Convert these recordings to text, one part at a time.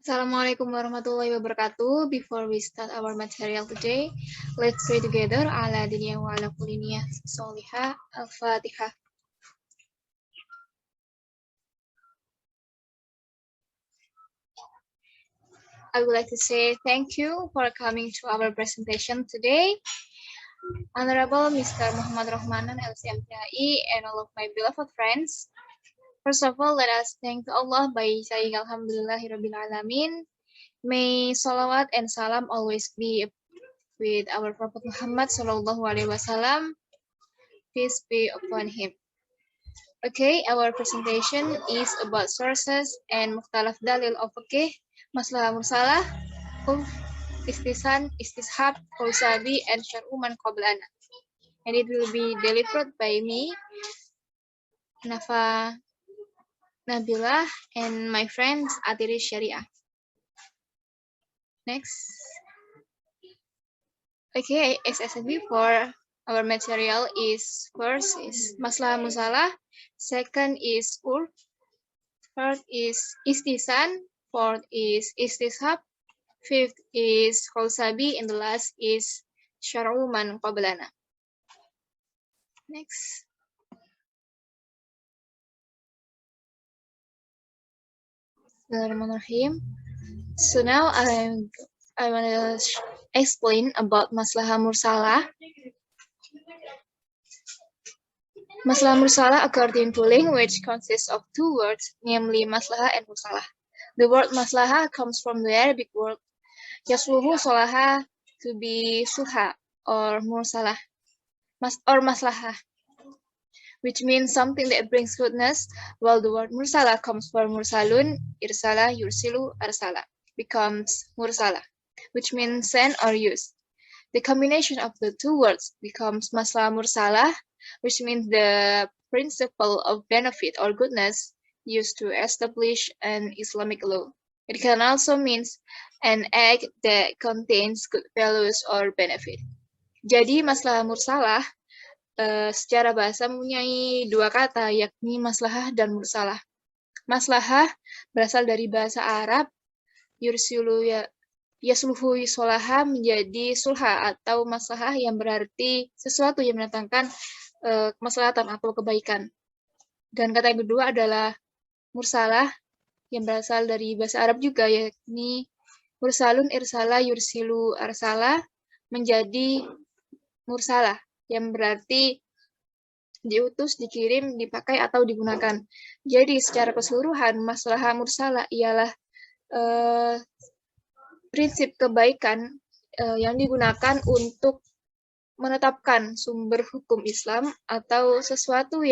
Assalamualaikum warahmatullahi wabarakatuh. Before we start our material today, let's pray together. Ala diniyah wa ala kuliniyah solihah. Al-Fatihah. I would like to say thank you for coming to our presentation today. Honorable Mr. Muhammad Rahmanan, LCMPAI, and all of my beloved friends. First of all, let us thank Allah by saying Alhamdulillahirabbil alamin. May salawat and salam always be with our Prophet Muhammad Sallallahu Alaihi Wasallam. Peace be upon him. Okay, our presentation is about sources and mukhtalaf dalil of fiqh, masalah mursalah, istisan, istishab, qawsabi, and syar'u man qablana. And it will be delivered by me, Nafa Nabilah, and my friends Atiri Syariah. Next. Okay, as I said before, our material is first is masalah musalah, second is urf, third is istisan, fourth is istishab, fifth is qawsabi, and the last is syar'u man qablana. Next. Bismillahirrahmanirrahim. So now I want to explain about masalah mursalah. Masalah mursalah according to language consists of two words, namely maslaha and mursalah. The word maslaha comes from the Arabic word yasluhu salaha, to be sulha or mursalah, or maslaha, which means something that brings goodness, while the word mursalah comes from mursalun, irsala, yursilu, arsala, becomes mursalah, which means send or use. The combination of the two words becomes masalah mursalah, which means the principle of benefit or goodness used to establish an Islamic law. It can also mean an act that contains good values or benefit. Jadi masalah mursalah secara bahasa mempunyai dua kata, yakni maslahah dan mursalah. Maslahah berasal dari bahasa Arab, yursilu yasluhu solaha, menjadi sulha atau maslahah yang berarti sesuatu yang mendatangkan kemaslahatan atau kebaikan. Dan kata yang kedua adalah mursalah yang berasal dari bahasa Arab juga, yakni mursalun, irsala, yursilu, arsala, menjadi mursalah yang berarti diutus, dikirim, dipakai, atau digunakan. Jadi secara keseluruhan masalah mursalah ialah prinsip kebaikan yang digunakan untuk menetapkan sumber hukum Islam atau sesuatu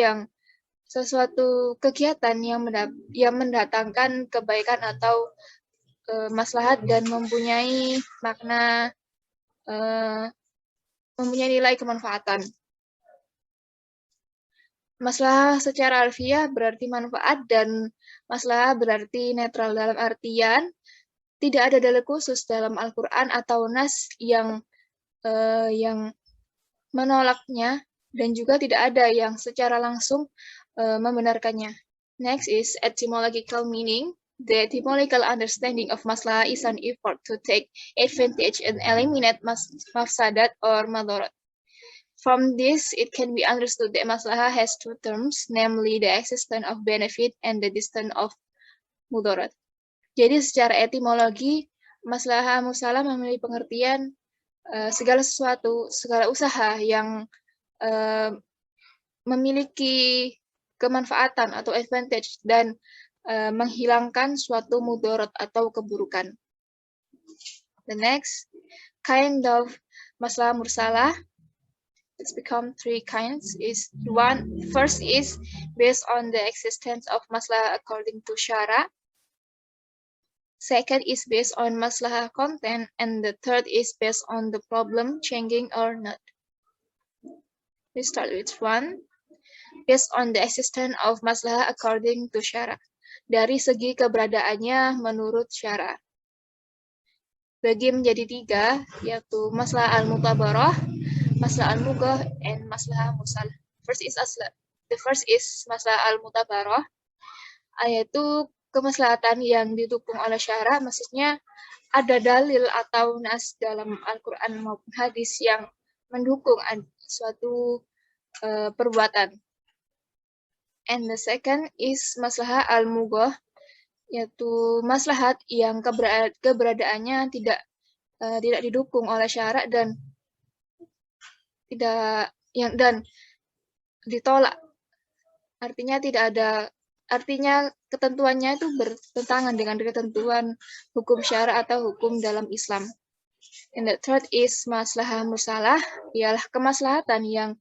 kegiatan yang mendatangkan kebaikan atau maslahat dan mempunyai makna, mempunyai nilai kemanfaatan. Masalah secara alfiah berarti manfaat dan masalah berarti netral, dalam artian tidak ada dalil khusus dalam Al-Quran atau nas yang menolaknya, dan juga tidak ada yang secara langsung membenarkannya. Next is etymological meaning. The etymological understanding of maslaha is an effort to take advantage and eliminate mafsadat or madarat. From this, it can be understood that maslaha has two terms, namely the existence of benefit and the distance of mudarat. Jadi secara etimologi, maslaha mursalah memiliki pengertian segala sesuatu, segala usaha yang memiliki kemanfaatan atau advantage dan menghilangkan suatu mudarat atau keburukan. The next kind of masalah mursalah, it's become three kinds. First is based on the existence of masalah according to syara. Second is based on masalah content, and the third is based on the problem changing or not. We start with one. Based on the existence of masalah according to syara. Dari segi keberadaannya menurut syara. Bagi menjadi tiga, yaitu masalah al-mutabarah, masalah al-mugah, and masalah mursalah. The first is masalah al-mutabarah, yaitu kemaslahatan yang didukung oleh syara, maksudnya ada dalil atau nas dalam Al-Quran maupun hadis yang mendukung suatu perbuatan. And the second is maslahah al-mugah, yaitu maslahat yang keberadaannya tidak didukung oleh syarak dan ditolak. Artinya ketentuannya itu bertentangan dengan ketentuan hukum syarak atau hukum dalam Islam. And the third is maslahah mursalah, ialah kemaslahatan yang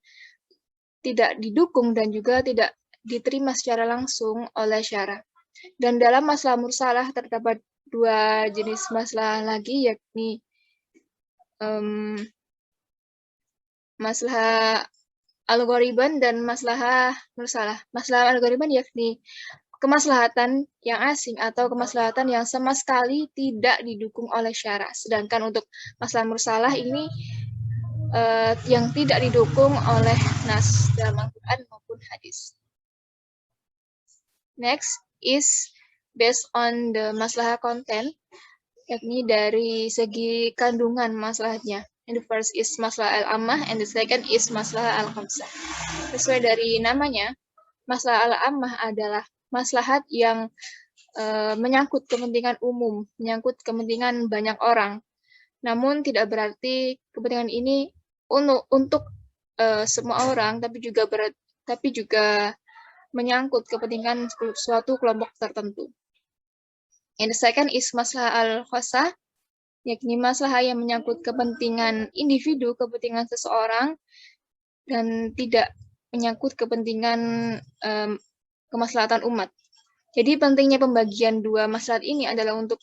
tidak didukung dan juga tidak diterima secara langsung oleh syara. Dan dalam masalah mursalah terdapat dua jenis masalah lagi, yakni masalah algoriban dan masalah mursalah. Masalah algoriban yakni kemaslahatan yang asing atau kemaslahatan yang sama sekali tidak didukung oleh syara. Sedangkan untuk masalah mursalah ini yang tidak didukung oleh nas dalam Al-Quran maupun hadis. Next is based on the maslahah content, yakni dari segi kandungan maslahatnya. And the first is maslahah al-ammah and the second is maslahah al-khamsah. Sesuai dari namanya, maslahah al-ammah adalah maslahat yang menyangkut kepentingan umum, menyangkut kepentingan banyak orang. Namun tidak berarti kepentingan ini untuk semua orang, tapi juga menyangkut kepentingan suatu kelompok tertentu. And the second is maslahah al-khassah, yakni maslahah yang menyangkut kepentingan individu, kepentingan seseorang, dan tidak menyangkut kepentingan kemaslahatan umat. Jadi pentingnya pembagian dua maslahat ini adalah untuk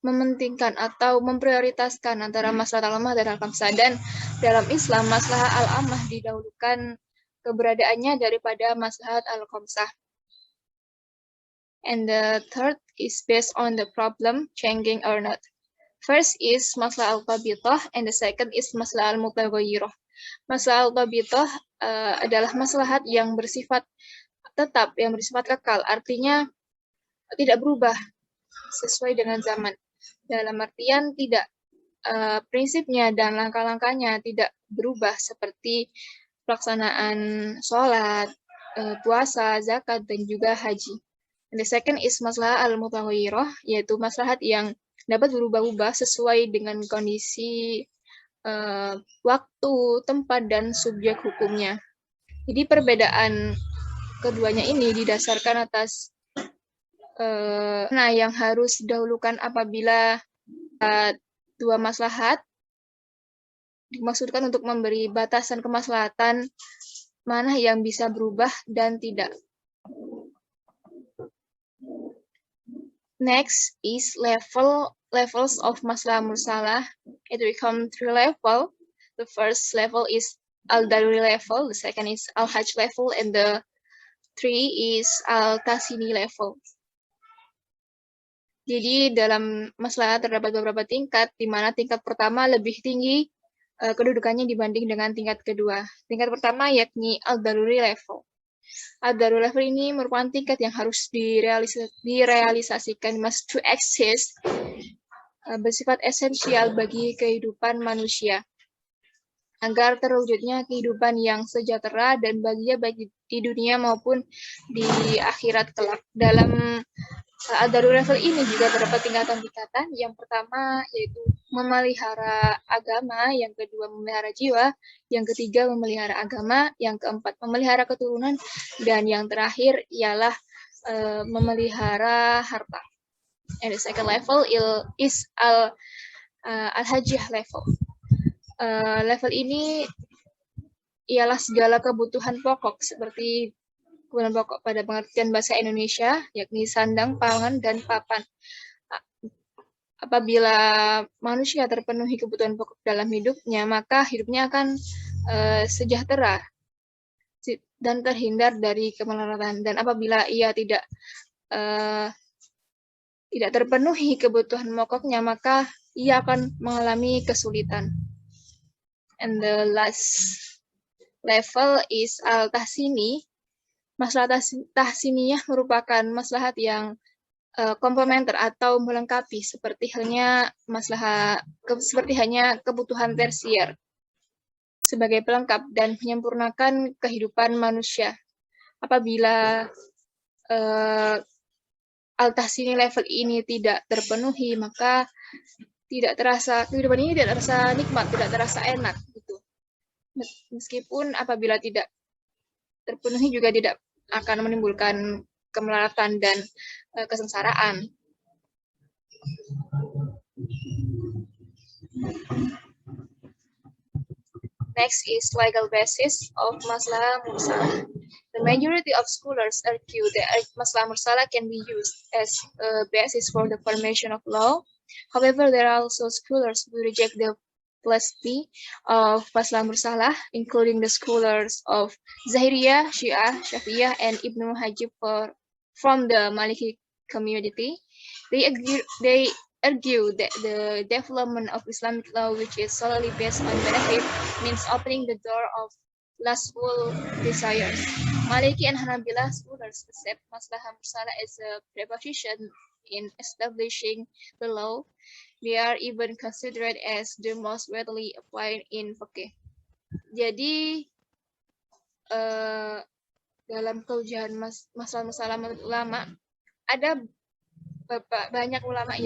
mementingkan atau memprioritaskan antara maslahat al-ammah dan al-khamsah. Dan dalam Islam, maslahah al-ammah didahulukan keberadaannya daripada maslahat al-khamsah. And the third is based on the problem changing or not. First is maslahah al-tabithah and the second is maslahah al-mutaghayyirah. Maslahah al-tabithah adalah maslahat yang bersifat tetap, yang bersifat kekal, artinya tidak berubah sesuai dengan zaman. Dalam artian tidak prinsipnya dan langkah-langkahnya tidak berubah seperti pelaksanaan sholat, puasa, zakat, dan juga haji. And the second is maslahah al-mutaghayyirah, yaitu maslahat yang dapat berubah-ubah sesuai dengan kondisi waktu, tempat, dan subjek hukumnya. Jadi perbedaan keduanya ini didasarkan atas yang harus didahulukan apabila dua maslahat dimaksudkan untuk memberi batasan kemaslahatan mana yang bisa berubah dan tidak. Next is levels of maslahah mursalah. It become 3 level. The first level is al-daruri level, the second is al-hajj level, and the 3 is al-tasini level. Jadi dalam masalah terdapat beberapa tingkat, di mana tingkat pertama lebih tinggi kedudukannya dibanding dengan tingkat kedua. Tingkat pertama yakni al-daruri level. Al-daruri level ini merupakan tingkat yang harus direalisasikan, must to exist, bersifat esensial bagi kehidupan manusia, agar terwujudnya kehidupan yang sejahtera dan bahagia baik di dunia maupun di akhirat kelak. Dalam al-daruri level ini juga terdapat tingkatan-tingkatan. Yang pertama yaitu memelihara agama, yang kedua memelihara jiwa, yang ketiga memelihara agama, yang keempat memelihara keturunan, dan yang terakhir ialah memelihara harta. And the second level is al-hajjah level. Level ini ialah segala kebutuhan pokok seperti kebutuhan pokok pada pengertian bahasa Indonesia, yakni sandang, pangan, dan papan. Apabila manusia terpenuhi kebutuhan pokok dalam hidupnya, maka hidupnya akan sejahtera dan terhindar dari kemelaratan. Dan apabila ia tidak terpenuhi kebutuhan pokoknya, maka ia akan mengalami kesulitan. And the last level is al-tahsini, Maslahat tahsiniyah merupakan maslahat yang komplementer atau melengkapi seperti halnya kebutuhan tersier sebagai pelengkap dan menyempurnakan kehidupan manusia. Apabila al-tahsini level ini tidak terpenuhi, maka kehidupan ini tidak terasa nikmat, tidak terasa enak gitu. Meskipun apabila tidak terpenuhi juga tidak akan menimbulkan kemelaratan dan kesengsaraan. Next is legal basis of maslaha mursalah. The majority of scholars argue that maslaha mursalah can be used as a basis for the formation of law. However, there are also scholars who reject the validity of maslaha mursalah, including the scholars of Zahiriyah, Syiah, Syafi'iyah, and Ibnu Hajib from the Maliki community. They argue that the development of Islamic law, which is solely based on benefit, means opening the door of lustful desires. Maliki and Hanabila scholars accept maslaha mursalah as a preposition in establishing the law. They are even considered as the most widely applied in fiqh. Jadi dalam keujian masalah menurut ulama, ada banyak ulama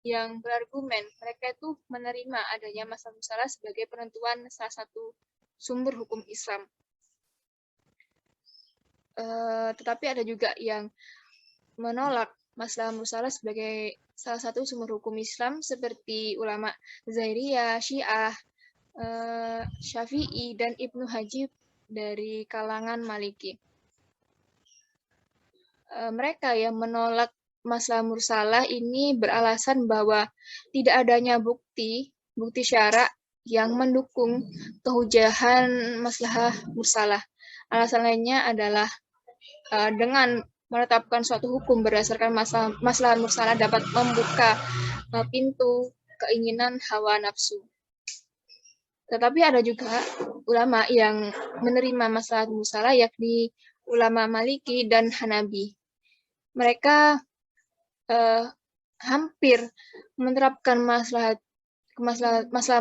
yang berargumen mereka itu menerima adanya masalah mursalah sebagai penentuan salah satu sumber hukum Islam. Tetapi ada juga yang menolak masalah mursalah sebagai salah satu sumber hukum Islam seperti ulama Zahiriyah, Syiah, Syafi'i, dan Ibnu Hajib dari kalangan Maliki. Mereka yang menolak masalah mursalah ini beralasan bahwa tidak adanya bukti syara yang mendukung kehujahan masalah mursalah. Alasan lainnya adalah dengan menetapkan suatu hukum berdasarkan masalah mursalah dapat membuka pintu keinginan hawa nafsu. Tetapi ada juga ulama yang menerima masalah mursalah, yakni ulama Maliki dan Hanabi. Mereka hampir menerapkan masalah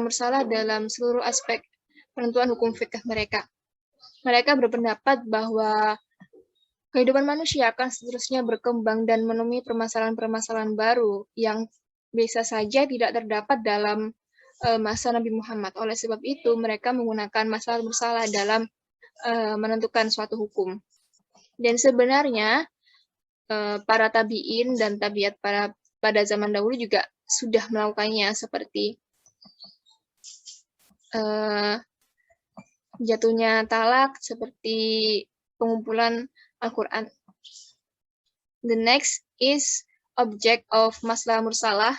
mursalah dalam seluruh aspek penentuan hukum fikih mereka. Mereka berpendapat bahwa kehidupan manusia akan seterusnya berkembang dan menemui permasalahan-permasalahan baru yang bisa saja tidak terdapat dalam masa Nabi Muhammad. Oleh sebab itu, mereka menggunakan masalah mursalah dalam menentukan suatu hukum. Dan sebenarnya para tabi'in dan tabiat pada zaman dahulu juga sudah melakukannya, seperti jatuhnya talak, seperti pengumpulan Al-Quran. The next is object of masalah mursalah.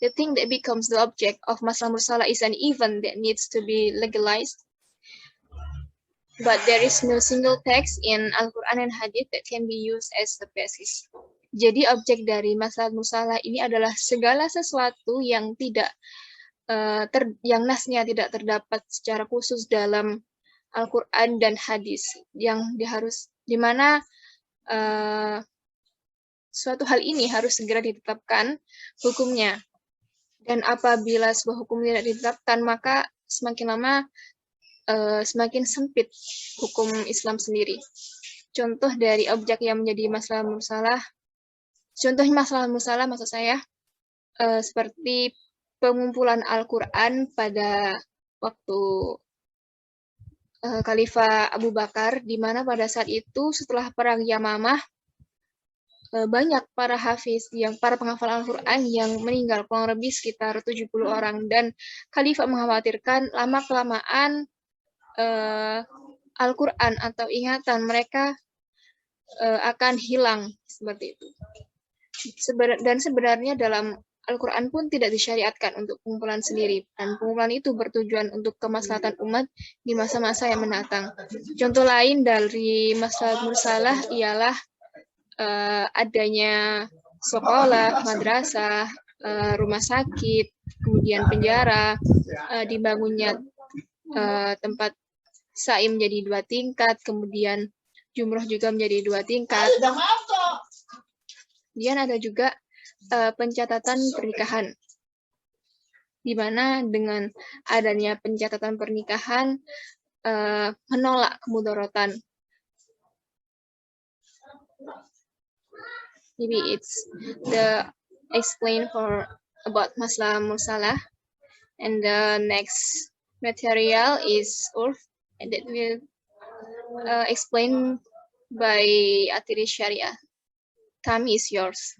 The thing that becomes the object of masalah mursalah is an event that needs to be legalized. But there is no single text in Al-Quran and Hadith that can be used as the basis. Jadi objek dari masalah mursalah ini adalah segala sesuatu yang yang nasnya tidak terdapat secara khusus dalam Al-Quran dan Hadis, di mana suatu hal ini harus segera ditetapkan hukumnya. Dan apabila sebuah hukum tidak ditetapkan, maka semakin lama semakin sempit hukum Islam sendiri. Contoh dari objek yang menjadi masalah mursalah, maksud saya, seperti pengumpulan Al-Quran pada waktu Khalifah Abu Bakar, di mana pada saat itu setelah perang Yamamah, banyak para penghafal Al-Quran yang meninggal, kurang lebih sekitar 70 orang, dan Khalifah mengkhawatirkan lama-kelamaan Al-Quran atau ingatan mereka akan hilang, seperti itu. Dan sebenarnya dalam Al-Quran pun tidak disyariatkan untuk pengumpulan sendiri, dan pengumpulan itu bertujuan untuk kemaslahatan umat di masa-masa yang mendatang. Contoh lain dari masalah mursalah ialah adanya sekolah, madrasah, rumah sakit, kemudian penjara, dibangunnya tempat sa'i menjadi 2 tingkat, kemudian jumroh juga menjadi 2 tingkat. Kemudian ada juga pencatatan pernikahan, di mana dengan adanya pencatatan pernikahan menolak kemudorotan. Maybe it's the explain for about masalah mursalah, and the next material is urf, and that will explain by Atiri Syariah. Time is yours.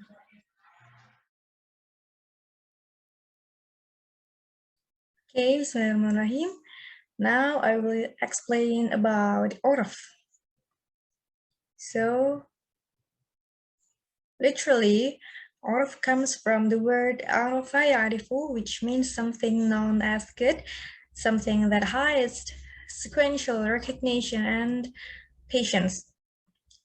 Okay, Bismillahirrahmanirrahim. Now I will explain about urf. So, literally, urf comes from the word arafa ya'rifu, which means something known as good, something that has sequential recognition and patience.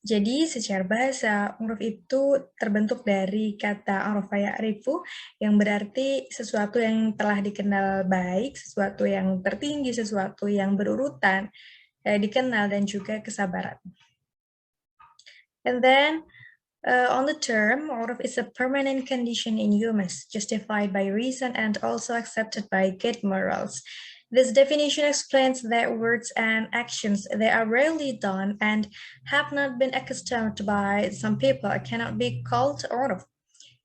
Jadi secara bahasa, uruf itu terbentuk dari kata arafa ya'rifu yang berarti sesuatu yang telah dikenal baik, sesuatu yang tertinggi, sesuatu yang berurutan, dikenal, dan juga kesabaran. And then, on the term, uruf is a permanent condition in humans, justified by reason and also accepted by good morals. This definition explains that words and actions that are rarely done and have not been accustomed by some people cannot be called uruf.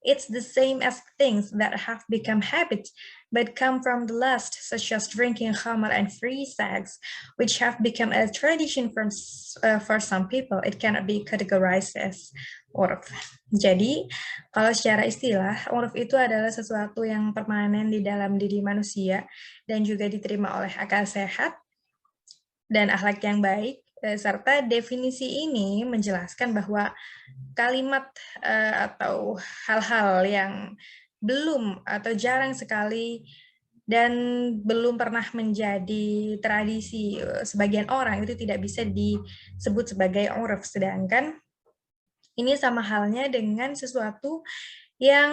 It's the same as things that have become habits but come from the lust, such as drinking khamar and free sex, which have become a tradition for some people. It cannot be categorized as uruf. Jadi, kalau secara istilah, uruf itu adalah sesuatu yang permanen di dalam diri manusia dan juga diterima oleh akal sehat dan akhlak yang baik, serta definisi ini menjelaskan bahwa kalimat atau hal-hal yang belum atau jarang sekali dan belum pernah menjadi tradisi sebagian orang itu tidak bisa disebut sebagai uruf, sedangkan ini sama halnya dengan sesuatu yang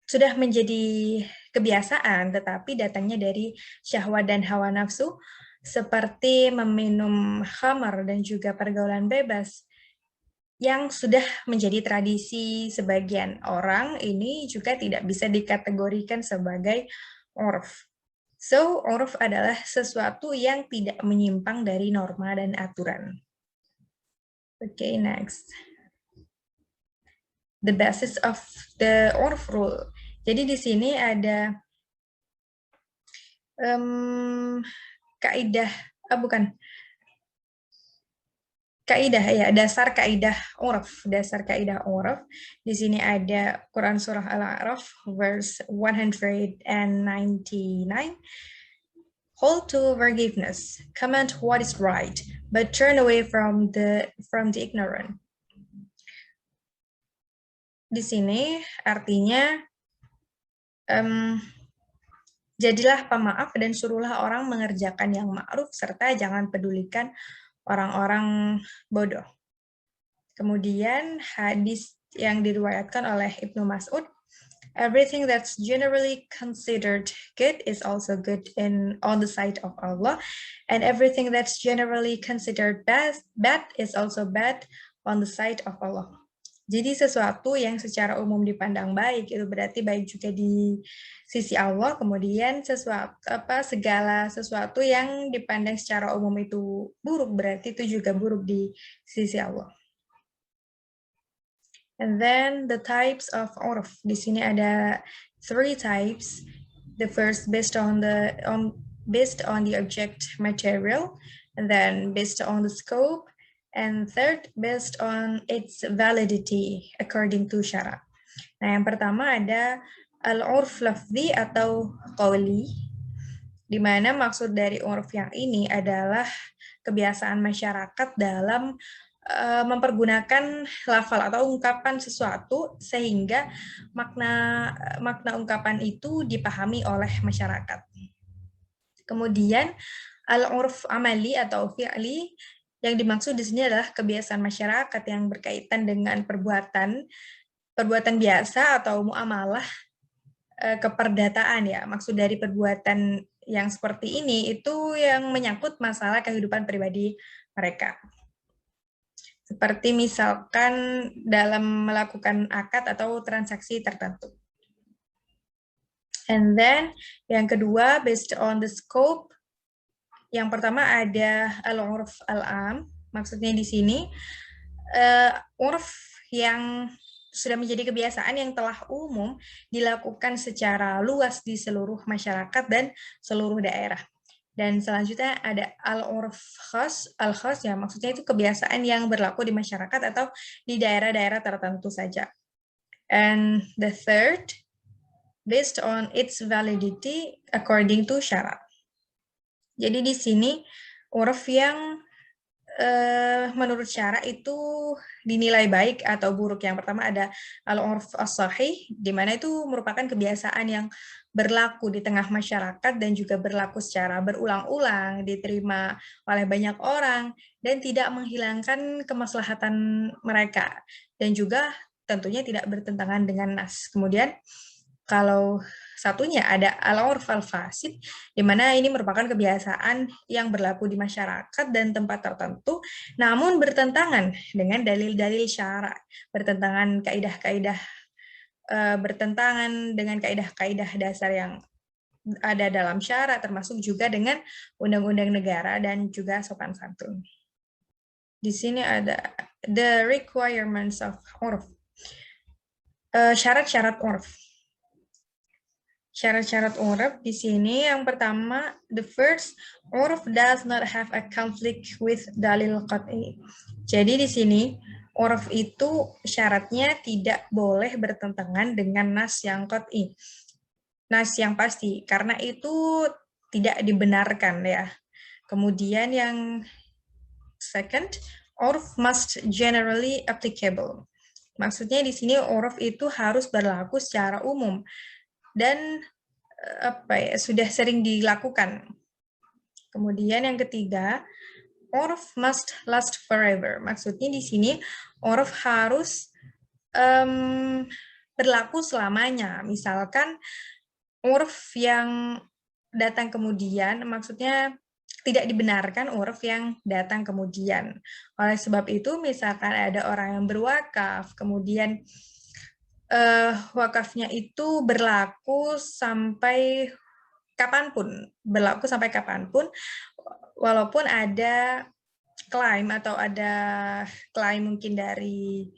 sudah menjadi kebiasaan tetapi datangnya dari syahwat dan hawa nafsu, seperti meminum khamar dan juga pergaulan bebas yang sudah menjadi tradisi sebagian orang, ini juga tidak bisa dikategorikan sebagai uruf. So, uruf adalah sesuatu yang tidak menyimpang dari norma dan aturan. Okay, next. The basis of the uruf rule. Jadi di sini ada kaidah, kaidah ya, dasar kaidah uruf. Di sini ada Quran surah Al-A'raf verse 199. Hold to forgiveness, command what is right, but turn away from the ignorant. Di sini artinya jadilah pemaaf dan suruhlah orang mengerjakan yang ma'ruf serta jangan pedulikan orang-orang bodoh. Kemudian hadis yang diriwayatkan oleh Ibnu Mas'ud, everything that's generally considered good is also good on the sight of Allah, and everything that's generally considered bad is also bad on the sight of Allah. Jadi sesuatu yang secara umum dipandang baik itu berarti baik juga di sisi Allah, kemudian segala sesuatu yang dipandang secara umum itu buruk berarti itu juga buruk di sisi Allah. And then the types of uruf. Di sini ada 3 types. The first based on the object material, and then based on the scope, and third based on its validity according to syara. Nah, yang pertama ada al-urf lafzi atau qawli, di mana maksud dari uruf yang ini adalah kebiasaan masyarakat dalam mempergunakan lafal atau ungkapan sesuatu sehingga makna ungkapan itu dipahami oleh masyarakat. Kemudian al-urf amali atau fi'li, yang dimaksud di sini adalah kebiasaan masyarakat yang berkaitan dengan perbuatan biasa atau muamalah keperdataan ya. Maksud dari perbuatan yang seperti ini itu yang menyangkut masalah kehidupan pribadi mereka. Seperti misalkan dalam melakukan akad atau transaksi tertentu. And then yang kedua, based on the scope. Yang pertama ada al-urf al-am, maksudnya di sini urf yang sudah menjadi kebiasaan yang telah umum dilakukan secara luas di seluruh masyarakat dan seluruh daerah. Dan selanjutnya ada al-urf khas, al-khas ya maksudnya itu kebiasaan yang berlaku di masyarakat atau di daerah-daerah tertentu saja. And the third, based on its validity according to syarat. Jadi di sini urf yang menurut syara itu dinilai baik atau buruk. Yang pertama ada al-urf as-sahih, di mana itu merupakan kebiasaan yang berlaku di tengah masyarakat dan juga berlaku secara berulang-ulang, diterima oleh banyak orang, dan tidak menghilangkan kemaslahatan mereka. Dan juga tentunya tidak bertentangan dengan nas. Kemudian kalau satunya ada al-urf al-fasid, di mana ini merupakan kebiasaan yang berlaku di masyarakat dan tempat tertentu, namun bertentangan dengan dalil-dalil syara, bertentangan dengan kaidah-kaidah dasar yang ada dalam syara, termasuk juga dengan undang-undang negara dan juga sopan santun. Di sini ada the requirements of urf, syarat-syarat urf. Syarat-syarat urf di sini yang pertama, the first, urf does not have a conflict with dalil qat'i. Jadi di sini urf itu syaratnya tidak boleh bertentangan dengan nas yang qat'i. Nas yang pasti, karena itu tidak dibenarkan ya. Kemudian yang second, urf must generally applicable. Maksudnya di sini urf itu harus berlaku secara umum dan sudah sering dilakukan. Kemudian yang ketiga, urf must last forever. Maksudnya di sini urf harus berlaku selamanya. Misalkan urf yang datang kemudian, maksudnya tidak dibenarkan urf yang datang kemudian. Oleh sebab itu, misalkan ada orang yang berwakaf, kemudian wakafnya itu berlaku sampai kapanpun, walaupun ada klaim atau ada klaim mungkin dari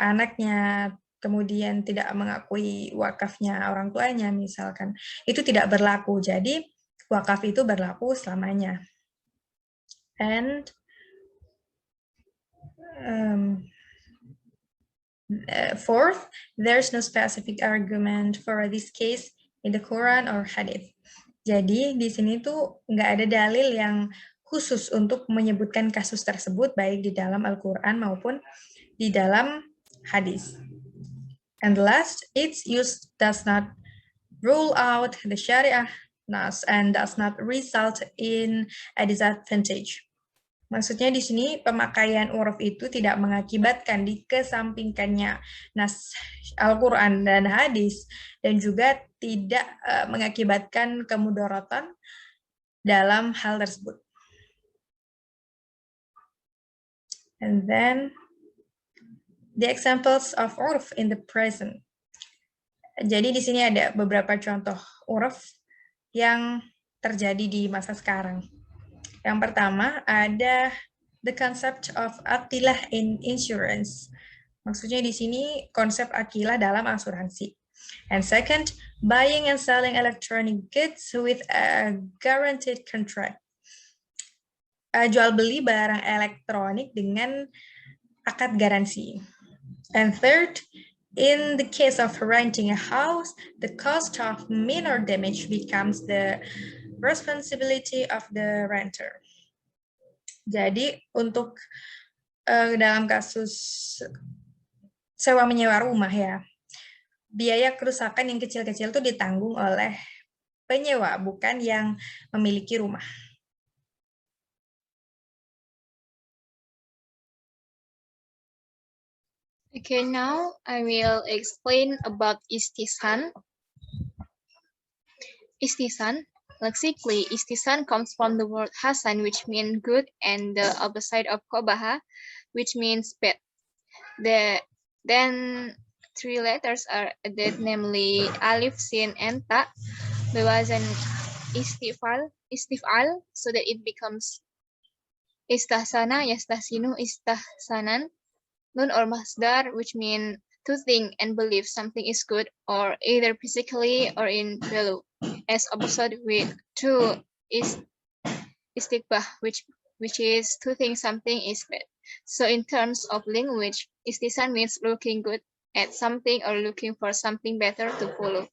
anaknya, kemudian tidak mengakui wakafnya orang tuanya misalkan, itu tidak berlaku. Jadi wakaf itu berlaku selamanya. And fourth, there's no specific argument for this case in the Quran or Hadith. Jadi di sini tuh nggak ada dalil yang khusus untuk menyebutkan kasus tersebut baik di dalam Al-Quran maupun di dalam hadis. And last, its use does not rule out the Sharia nas and does not result in a disadvantage. Maksudnya di sini pemakaian uruf itu tidak mengakibatkan dikesampingkannya nas Al-Quran dan hadis, dan juga tidak mengakibatkan kemudaratan dalam hal tersebut. And then the examples of uruf in the present. Jadi di sini ada beberapa contoh uruf yang terjadi di masa sekarang. Yang pertama ada the concept of aqilah in insurance. Maksudnya di sini konsep aqilah dalam asuransi. And second, buying and selling electronic goods with a guaranteed contract. Jual beli barang elektronik dengan akad garansi. And third, in the case of renting a house, the cost of minor damage becomes the responsibility of the renter. Jadi untuk dalam kasus sewa menyewa rumah ya, biaya kerusakan yang kecil-kecil itu ditanggung oleh penyewa, bukan yang memiliki rumah. Okay, now I will explain about istihsan. Istihsan Lexically, istisan comes from the word hasan, which means good, and the opposite of kobaha, which means bad. Then three letters are added, namely alif, sin, and ta. There was an istifal, so that it becomes istahsana, yastahsinu, istahsanan. Nun or masdar, which mean to think and believe something is good, or either physically or in value, as opposite with to is istiqbah, which is to think something is bad. So in terms of language, istisan means looking good at something or looking for something better to follow.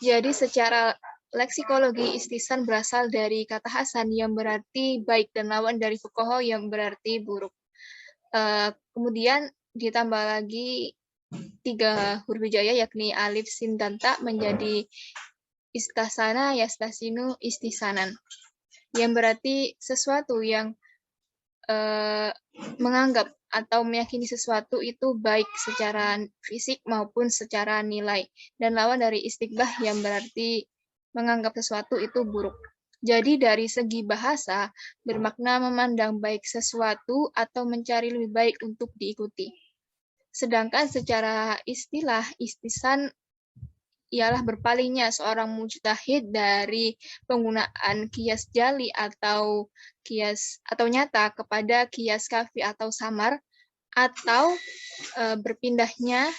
Jadi secara leksikologi, istisan berasal dari kata hasan yang berarti baik dan lawan dari fukoho yang berarti buruk. Kemudian ditambah lagi 3 huruf hijaiyah, yakni alif, sin, dan ta, menjadi istahsana, yastasinu, istisanan, yang berarti sesuatu yang menganggap atau meyakini sesuatu itu baik secara fisik maupun secara nilai, dan lawan dari istiqbah yang berarti menganggap sesuatu itu buruk. Jadi dari segi bahasa bermakna memandang baik sesuatu atau mencari lebih baik untuk diikuti. Sedangkan secara istilah, istisan ialah berpalingnya seorang mujtahid dari penggunaan kias jali atau kias atau nyata kepada kias kafi atau samar, atau berpindahnya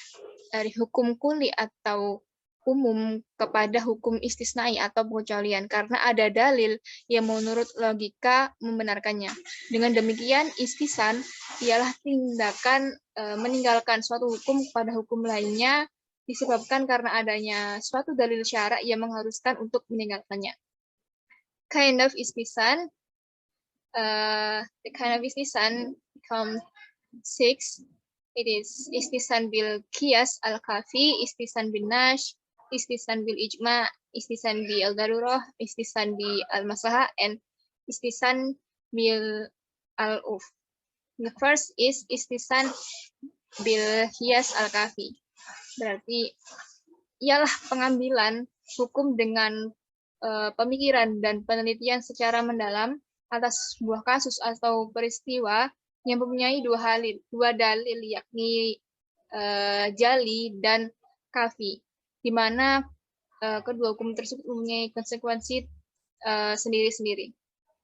dari hukum kuli atau umum kepada hukum istisnai atau pengecualian karena ada dalil yang menurut logika membenarkannya. Dengan demikian, istisan ialah tindakan meninggalkan suatu hukum kepada hukum lainnya disebabkan karena adanya suatu dalil syara' yang mengharuskan untuk meninggalkannya. Kind of istisan, the kind of istisan become 6. It is istisan bil qiyas al-kafi, istisan bin nash, istisan bil ijma, istisan bil darurah, istisan bil al-maslahah, and istisan bil al-uf. The first is istisan bil qiyas al-kafi. Berarti ialah pengambilan hukum dengan pemikiran dan penelitian secara mendalam atas sebuah kasus atau peristiwa yang mempunyai dua dalil, yakni jali dan kafi, di mana kedua hukum tersebut mempunyai konsekuensi sendiri-sendiri.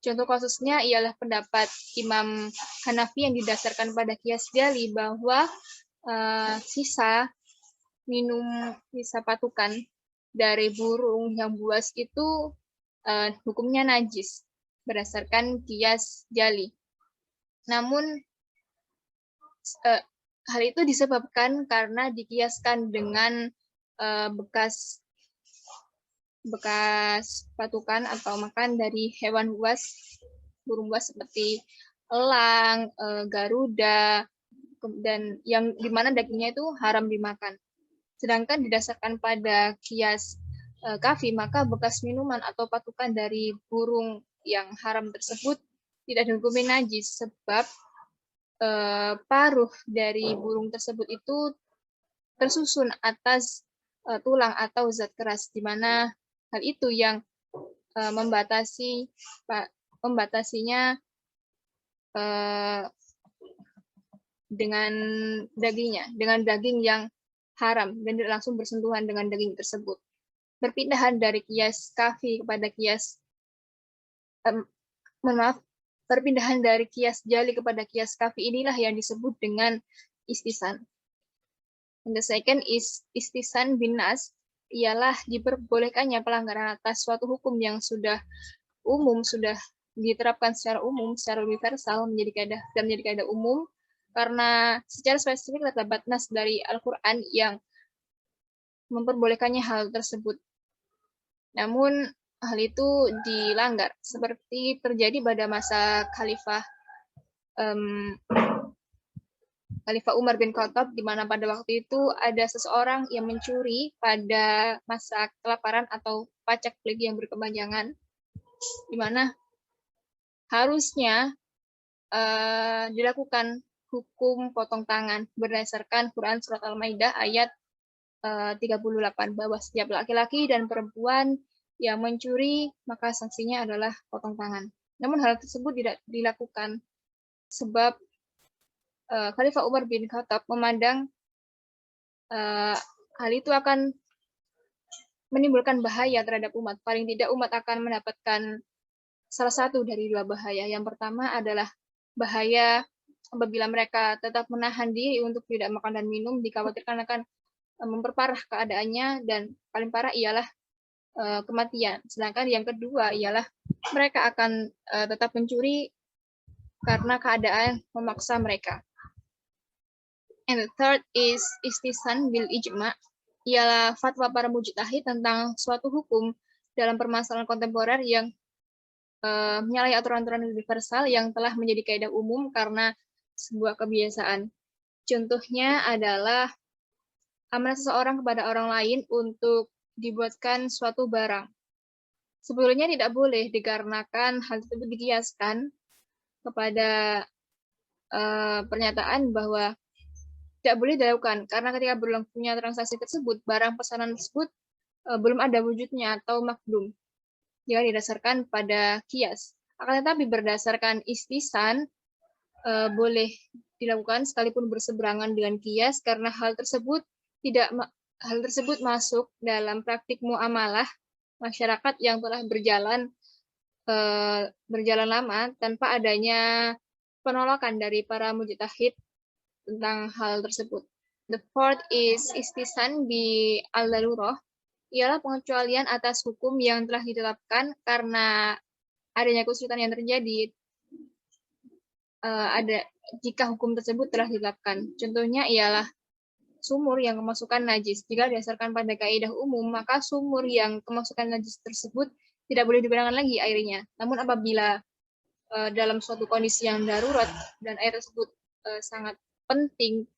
Contoh kasusnya ialah pendapat Imam Hanafi yang didasarkan pada kias jali bahwa sisa patukan dari burung yang buas itu hukumnya najis berdasarkan kias jali. Namun hal itu disebabkan karena dikiaskan dengan bekas patukan atau makan dari hewan buas, burung buas seperti elang, garuda, dan yang dimana dagingnya itu haram dimakan. Sedangkan didasarkan pada kias kafi, maka bekas minuman atau patukan dari burung yang haram tersebut tidak dihukumi najis, sebab paruh dari burung tersebut itu tersusun atas tulang atau zat keras, di mana hal itu yang membatasinya dengan daging yang haram dan langsung bersentuhan dengan daging tersebut. Perpindahan dari kias kafi kepada perpindahan dari kias jali kepada kias kafi inilah yang disebut dengan istisan. And the second is istisan bin nas, ialah diperbolehkannya pelanggaran atas suatu hukum yang sudah diterapkan secara umum, secara universal menjadi kaidah umum, karena secara spesifik terdapat nas dari Al-Quran yang memperbolehkannya hal tersebut. Namun hal itu dilanggar, seperti terjadi pada masa Khalifah Umar bin Khattab, di mana pada waktu itu ada seseorang yang mencuri pada masa kelaparan atau pacak peligi yang berkepanjangan, di mana harusnya dilakukan hukum potong tangan berdasarkan Quran Surat Al-Maidah ayat 38, bahwa setiap laki-laki dan perempuan yang mencuri, maka sanksinya adalah potong tangan. Namun hal tersebut tidak dilakukan sebab Khalifah Umar bin Khattab memandang hal itu akan menimbulkan bahaya terhadap umat. Paling tidak umat akan mendapatkan salah satu dari dua bahaya. Yang pertama adalah bahaya apabila mereka tetap menahan diri untuk tidak makan dan minum, dikhawatirkan akan memperparah keadaannya, dan paling parah ialah kematian. Sedangkan yang kedua ialah mereka akan tetap mencuri karena keadaan memaksa mereka. And the third is istisan bil ijma, ialah fatwa para mujtahid tentang suatu hukum dalam permasalahan kontemporer yang menyalahi aturan-aturan universal yang telah menjadi kaidah umum karena sebuah kebiasaan. Contohnya adalah amanah seseorang kepada orang lain untuk dibuatkan suatu barang. Sebetulnya tidak boleh dikarenakan hal tersebut dikiaskan kepada pernyataan bahwa tidak boleh dilakukan karena ketika berlangsungnya transaksi tersebut, barang pesanan tersebut belum ada wujudnya atau makdum jika didasarkan pada kias. Akan tetapi berdasarkan istisan boleh dilakukan sekalipun berseberangan dengan kias karena hal tersebut masuk dalam praktik muamalah masyarakat yang telah berjalan lama tanpa adanya penolakan dari para mujtahid tentang hal tersebut. The fourth is istisan bi al-darurah, ialah pengecualian atas hukum yang telah ditetapkan karena adanya kesulitan yang terjadi jika hukum tersebut telah ditetapkan. Contohnya ialah sumur yang kemasukan najis. Jika didasarkan pada kaidah umum, maka sumur yang kemasukan najis tersebut tidak boleh digunakan lagi airnya. Namun apabila dalam suatu kondisi yang darurat dan air tersebut sangat penting,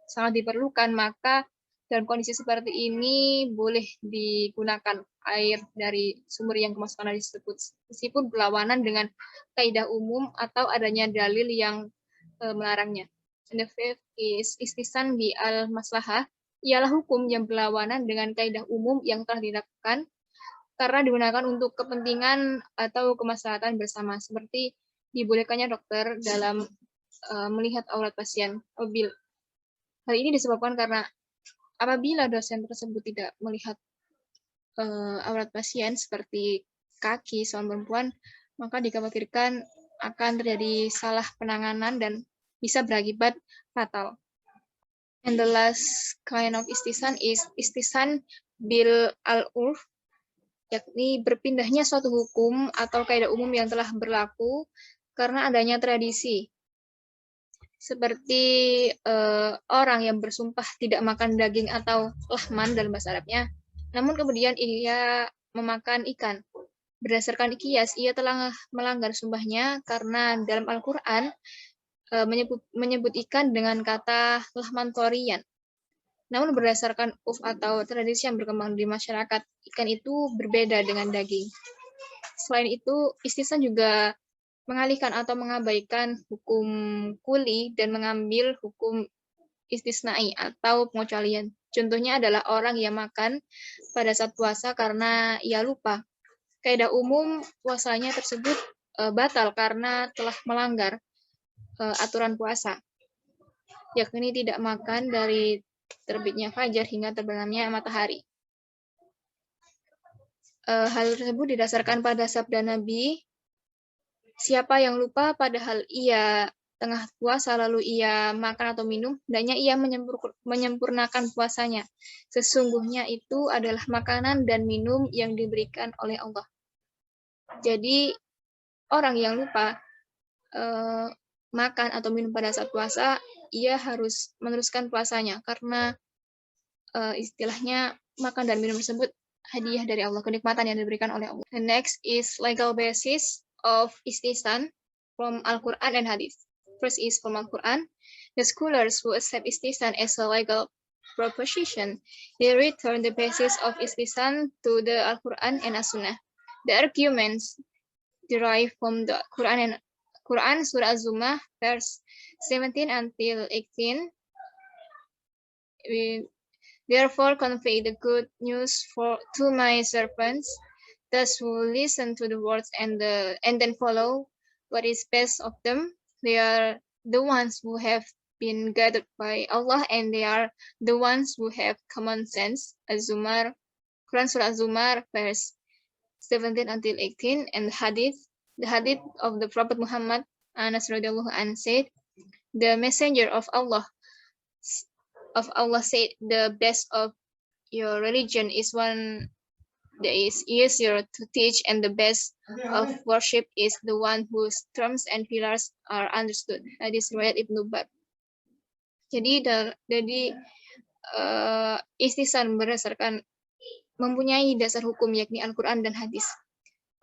sangat diperlukan, maka dalam kondisi seperti ini boleh digunakan air dari sumur yang kemasukan najis tersebut, meskipun berlawanan dengan kaidah umum atau adanya dalil yang melarangnya. And the fifth is istisan bi al-maslahah, ialah hukum yang berlawanan dengan kaidah umum yang telah dilakukan karena digunakan untuk kepentingan atau kemaslahatan bersama, seperti dibolehkannya dokter dalam melihat aurat pasien. Hal ini disebabkan karena apabila dosen tersebut tidak melihat aurat pasien seperti kaki seorang perempuan, maka dikhawatirkan akan terjadi salah penanganan dan bisa berakibat fatal. And the last kind of istisan is istisan bil al-urf, yakni berpindahnya suatu hukum atau kaidah umum yang telah berlaku karena adanya tradisi. Seperti orang yang bersumpah tidak makan daging atau lahman dalam bahasa Arabnya, namun kemudian ia memakan ikan. Berdasarkan kias, ia telah melanggar sumpahnya karena dalam Al-Quran menyebut ikan dengan kata lahman torian. Namun berdasarkan atau tradisi yang berkembang di masyarakat, ikan itu berbeda dengan daging. Selain itu, istisan juga mengalihkan atau mengabaikan hukum kuli dan mengambil hukum istisnai atau pengecualian. Contohnya adalah orang yang makan pada saat puasa karena ia lupa. Kaidah umum puasanya tersebut batal karena telah melanggar aturan puasa, yakni tidak makan dari terbitnya fajar hingga terbenamnya matahari. Hal tersebut didasarkan pada sabda Nabi, siapa yang lupa padahal ia tengah puasa lalu ia makan atau minum, hendaknya ia menyempurnakan puasanya. Sesungguhnya itu adalah makanan dan minum yang diberikan oleh Allah. Jadi orang yang lupa makan atau minum pada saat puasa, ia harus meneruskan puasanya karena istilahnya makan dan minum tersebut hadiah dari Allah, kenikmatan yang diberikan oleh Allah. The next is legal basis of istisan from Al-Quran and Hadith. First is from Al-Quran. The scholars who accept istisan as a legal proposition, they return the basis of istisan to the Al-Quran and As-Sunnah. The arguments derived from the Quran Surah Az-Zumar, verse 17 until 18. We therefore convey the good news to my servants. Thus who listen to the words and then follow what is best of them, they are the ones who have been guided by Allah, and they are the ones who have common sense. Az-Zumar, Quran Surah Az-Zumar, verse 17 until 18, and the hadith of the Prophet Muhammad, Anas radhiyallahu anhu said, the messenger of Allah said, the best of your religion is one that is easier to teach, and the best of worship is the one whose terms and pillars are understood. Hadis riwayat Ibnu Bar. Jadi istisan berdasarkan mempunyai dasar hukum yakni Al-Quran dan hadis.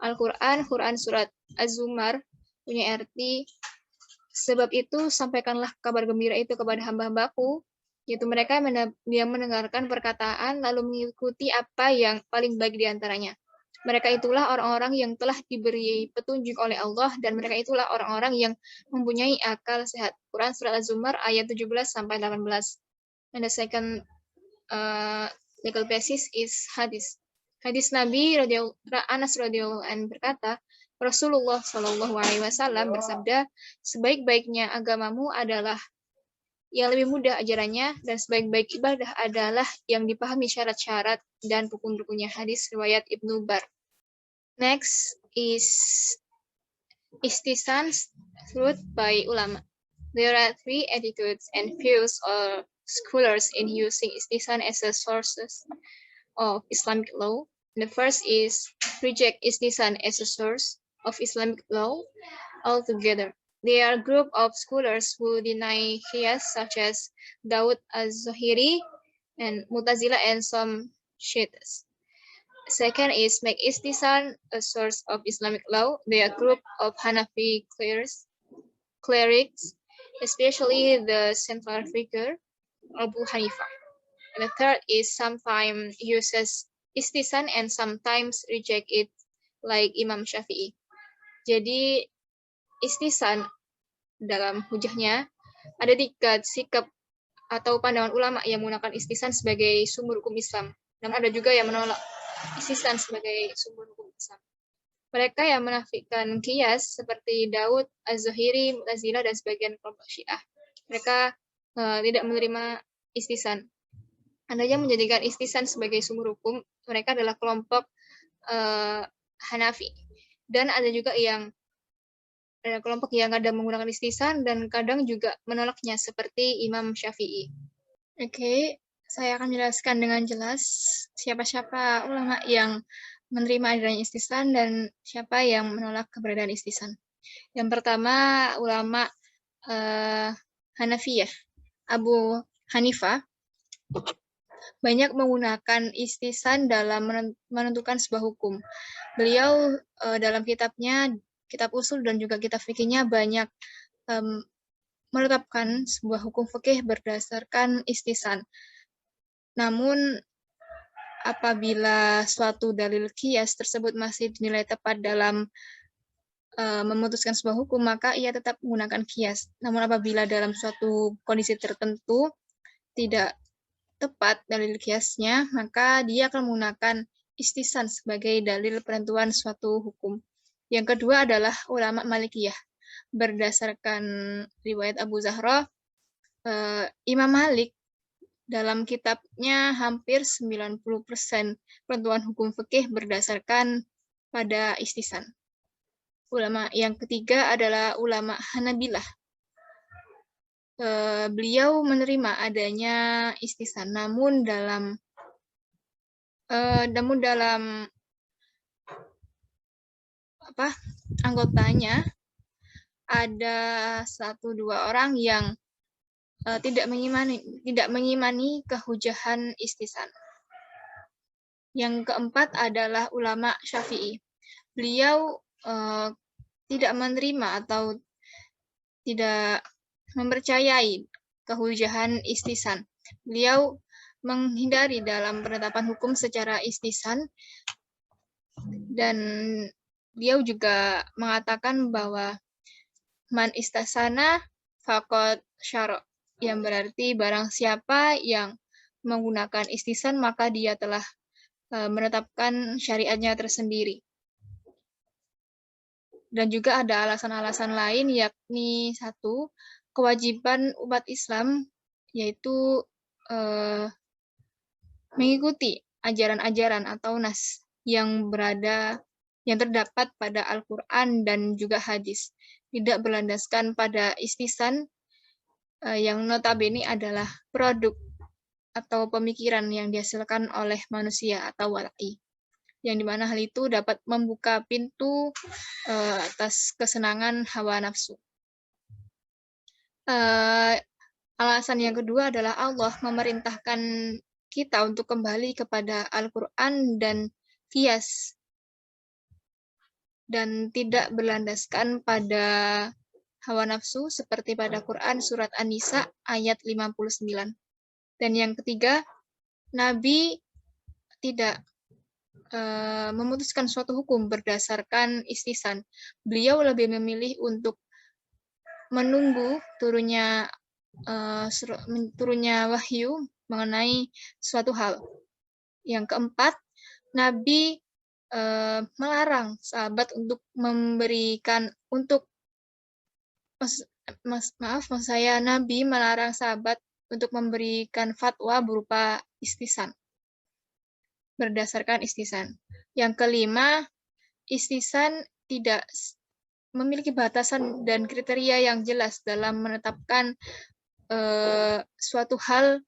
Al-Quran, Quran surat Az-Zumar punya arti, sebab itu sampaikanlah kabar gembira itu kepada hamba-hambaku, yaitu mereka yang mendengarkan perkataan lalu mengikuti apa yang paling baik di antaranya. Mereka itulah orang-orang yang telah diberi petunjuk oleh Allah, dan mereka itulah orang-orang yang mempunyai akal sehat. Quran Surat Az-Zumar ayat 17 sampai 18. And the second legal basis is hadis. Hadis Nabi Anas radhiyallahu anhu berkata, Rasulullah Shallallahu Alaihi Wasallam bersabda, sebaik-baiknya agamamu adalah yang lebih mudah ajarannya, dan sebaik-baik ibadah adalah yang dipahami syarat-syarat dan rukun-rukunnya. Hadis riwayat Ibnu Bar. Next is istisan truth by ulama. There are three attitudes and views of scholars in using istisan as a sources of Islamic law. The first is reject istisan as a source of Islamic law altogether. They are a group of scholars who deny qiyas, such as Daud az-Zahiri and Mu'tazilah and some Shiites. Second is make istisan a source of Islamic law. They are a group of Hanafi clerics, especially the central figure Abu Hanifah. And the third is sometimes uses istisan and sometimes reject it, like Imam Syafi'i. Jadi istisan dalam hujahnya ada 3 sikap atau pandangan ulama yang menggunakan istisan sebagai sumber hukum Islam, dan ada juga yang menolak istisan sebagai sumber hukum Islam. Mereka yang menafikan qiyas seperti Daud az-Zahiri, Mu'tazilah, dan sebagian kelompok Syiah. Mereka tidak menerima istisan. Ada yang menjadikan istisan sebagai sumber hukum, mereka adalah kelompok Hanafi. Dan ada juga ada kelompok yang kadang menggunakan istisan dan kadang juga menolaknya seperti Imam Syafi'i. Oke, saya akan menjelaskan dengan jelas siapa-siapa ulama yang menerima adanya istisan dan siapa yang menolak keberadaan istisan. Yang pertama, ulama Hanafiyah. Abu Hanifah banyak menggunakan istisan dalam menentukan sebuah hukum. Beliau dalam kitabnya, kitab usul dan juga kitab fikihnya banyak menetapkan sebuah hukum fikih berdasarkan istisan. Namun apabila suatu dalil qiyas tersebut masih dinilai tepat dalam memutuskan sebuah hukum, maka ia tetap menggunakan qiyas. Namun apabila dalam suatu kondisi tertentu tidak tepat dalil qiyasnya, maka dia akan menggunakan istisan sebagai dalil penentuan suatu hukum. Yang kedua adalah ulama Malikiyah. Berdasarkan riwayat Abu Zahra, Imam Malik dalam kitabnya hampir 90% penentuan hukum fikih berdasarkan pada istisan. Ulama yang ketiga adalah ulama Hanabilah. Beliau menerima adanya istisan, namun dalam anggotanya ada 1-2 orang yang tidak mengimani kehujahan istisan. Yang keempat adalah ulama Syafi'i. Beliau tidak menerima atau tidak mempercayai kehujahan istisan. Beliau menghindari dalam penetapan hukum secara istisan, dan beliau juga mengatakan bahwa man istasana faqad syara', yang berarti barang siapa yang menggunakan istisan maka dia telah menetapkan syariatnya tersendiri. Dan juga ada alasan-alasan lain, yakni satu, kewajiban umat Islam, yaitu mengikuti ajaran-ajaran atau nas yang terdapat pada Al-Quran dan juga hadis, tidak berlandaskan pada istisan yang notabene adalah produk atau pemikiran yang dihasilkan oleh manusia atau walai, yang dimana hal itu dapat membuka pintu atas kesenangan hawa nafsu. Alasan yang kedua adalah Allah memerintahkan kita untuk kembali kepada Al-Quran dan Qiyas, dan tidak berlandaskan pada hawa nafsu seperti pada Quran surat An-Nisa ayat 59. Dan yang ketiga, Nabi tidak memutuskan suatu hukum berdasarkan istisan. Beliau lebih memilih untuk menunggu turunnya wahyu mengenai suatu hal. Yang keempat, Nabi melarang sahabat untuk Nabi melarang sahabat untuk memberikan fatwa berupa istisan, berdasarkan istisan. Yang kelima, istisan tidak memiliki batasan dan kriteria yang jelas dalam menetapkan suatu hal,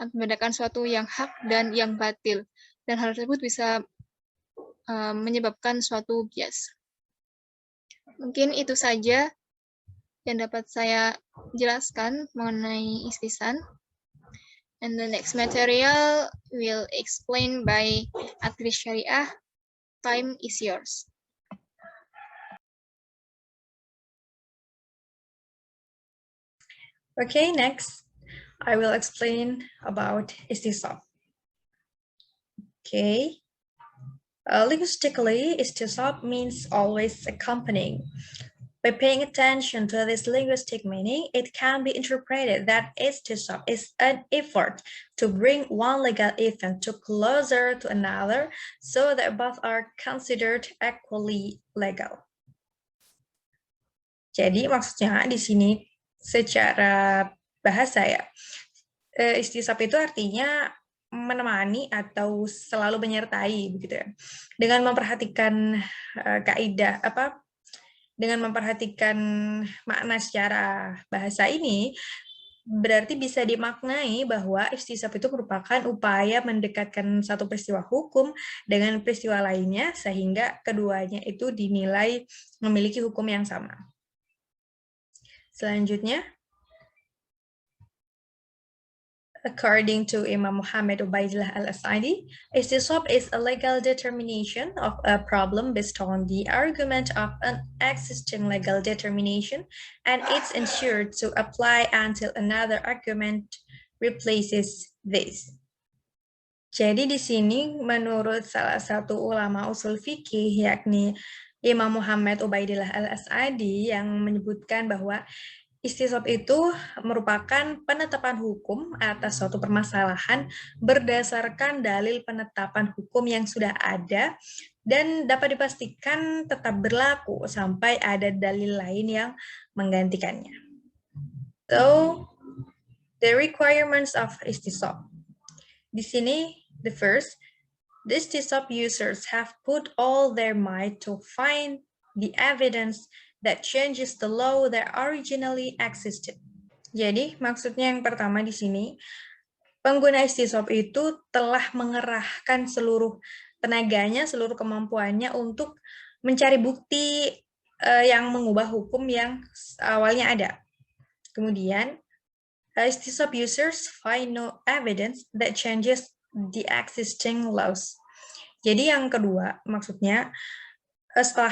membedakan suatu yang hak dan yang batil, dan hal tersebut bisa menyebabkan suatu bias. Mungkin itu saja yang dapat saya jelaskan mengenai istisan. And the next material will explain by Atris Syariah. Time is yours. Okay, next, I will explain about istisab. Okay. Linguistically, istisab means always accompanying. By paying attention to this linguistic meaning, it can be interpreted that istisab is an effort to bring one legal event closer to another so that both are considered equally legal. Jadi maksudnya di sini secara bahasa ya, istisab itu artinya menemani atau selalu menyertai begitu ya. Dengan memperhatikan kaidah dengan memperhatikan makna secara bahasa ini, berarti bisa dimaknai bahwa istisab itu merupakan upaya mendekatkan satu peristiwa hukum dengan peristiwa lainnya sehingga keduanya itu dinilai memiliki hukum yang sama. Selanjutnya, according to Imam Muhammad Ubaidillah al-As'adi, istisab is a legal determination of a problem based on the argument of an existing legal determination, and it's ensured to apply until another argument replaces this. Jadi di sini menurut salah satu ulama usul fikih yakni Imam Muhammad Ubaidillah al-As'adi yang menyebutkan bahwa istisab itu merupakan penetapan hukum atas suatu permasalahan berdasarkan dalil penetapan hukum yang sudah ada dan dapat dipastikan tetap berlaku sampai ada dalil lain yang menggantikannya. So, the requirements of istisab. Di sini, the first, the istisab users have put all their might to find the evidence that changes the law that originally existed. Jadi, maksudnya yang pertama di sini, pengguna istisab itu telah mengerahkan seluruh tenaganya, seluruh kemampuannya untuk mencari bukti yang mengubah hukum yang awalnya ada. Kemudian, istisab users find no evidence that changes the existing laws. Jadi yang kedua, maksudnya, setelah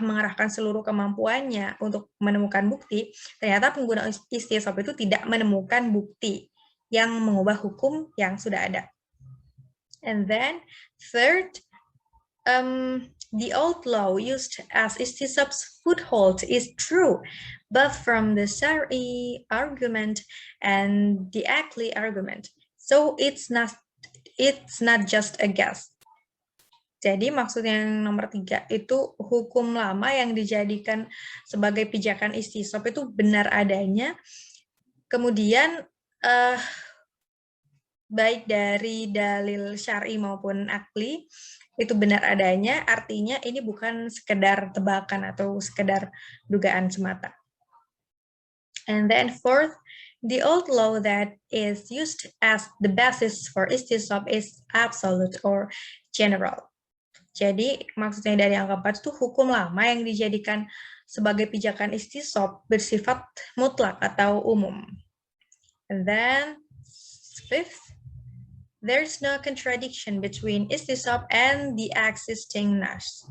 mengerahkan seluruh kemampuannya untuk menemukan bukti, ternyata pengguna istisab itu tidak menemukan bukti yang mengubah hukum yang sudah ada. And then, third, the old law used as istisab's foothold is true, both from the Syar'i argument and the Aqli argument. So it's not it's not just a guess. Jadi maksud yang nomor 3 itu hukum lama yang dijadikan sebagai pijakan istisop itu benar adanya. Kemudian baik dari dalil syar'i maupun akli itu benar adanya, artinya ini bukan sekedar tebakan atau sekedar dugaan semata. And then fourth, the old law that is used as the basis for istisop is absolute or general. Jadi maksudnya dari yang keempat itu hukum lama yang dijadikan sebagai pijakan istisop bersifat mutlak atau umum. And then fifth, there's no contradiction between istisop and the existing nas.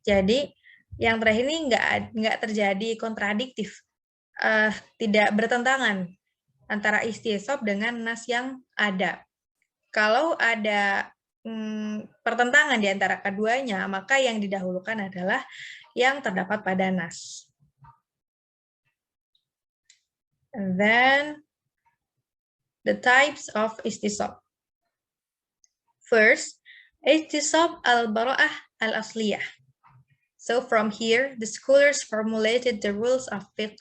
Jadi yang terakhir ini nggak terjadi kontradiktif, tidak bertentangan antara istisop dengan nas yang ada. Kalau ada pertentangan di antara keduanya, maka yang didahulukan adalah yang terdapat pada nas. And then the types of istisop. First, istisop al-bara'ah al-asliyah. So from here, the scholars formulated the rules of fiqh.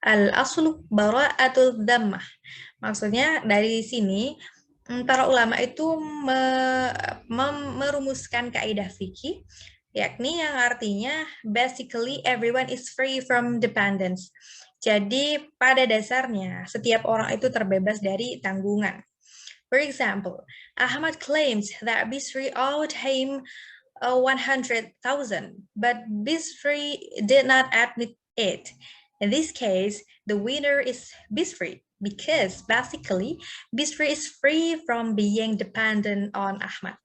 Al-aslu bara'atul dhammah. Maksudnya dari sini para ulama itu merumuskan kaidah fikih, yakni yang artinya basically everyone is free from dependence. Jadi pada dasarnya setiap orang itu terbebas dari tanggungan. For example, Ahmad claims that Bisri owed him 100,000, but Bisri did not admit it. In this case, the winner is Bisri, because basically Bisri is free from being dependent on Ahmad,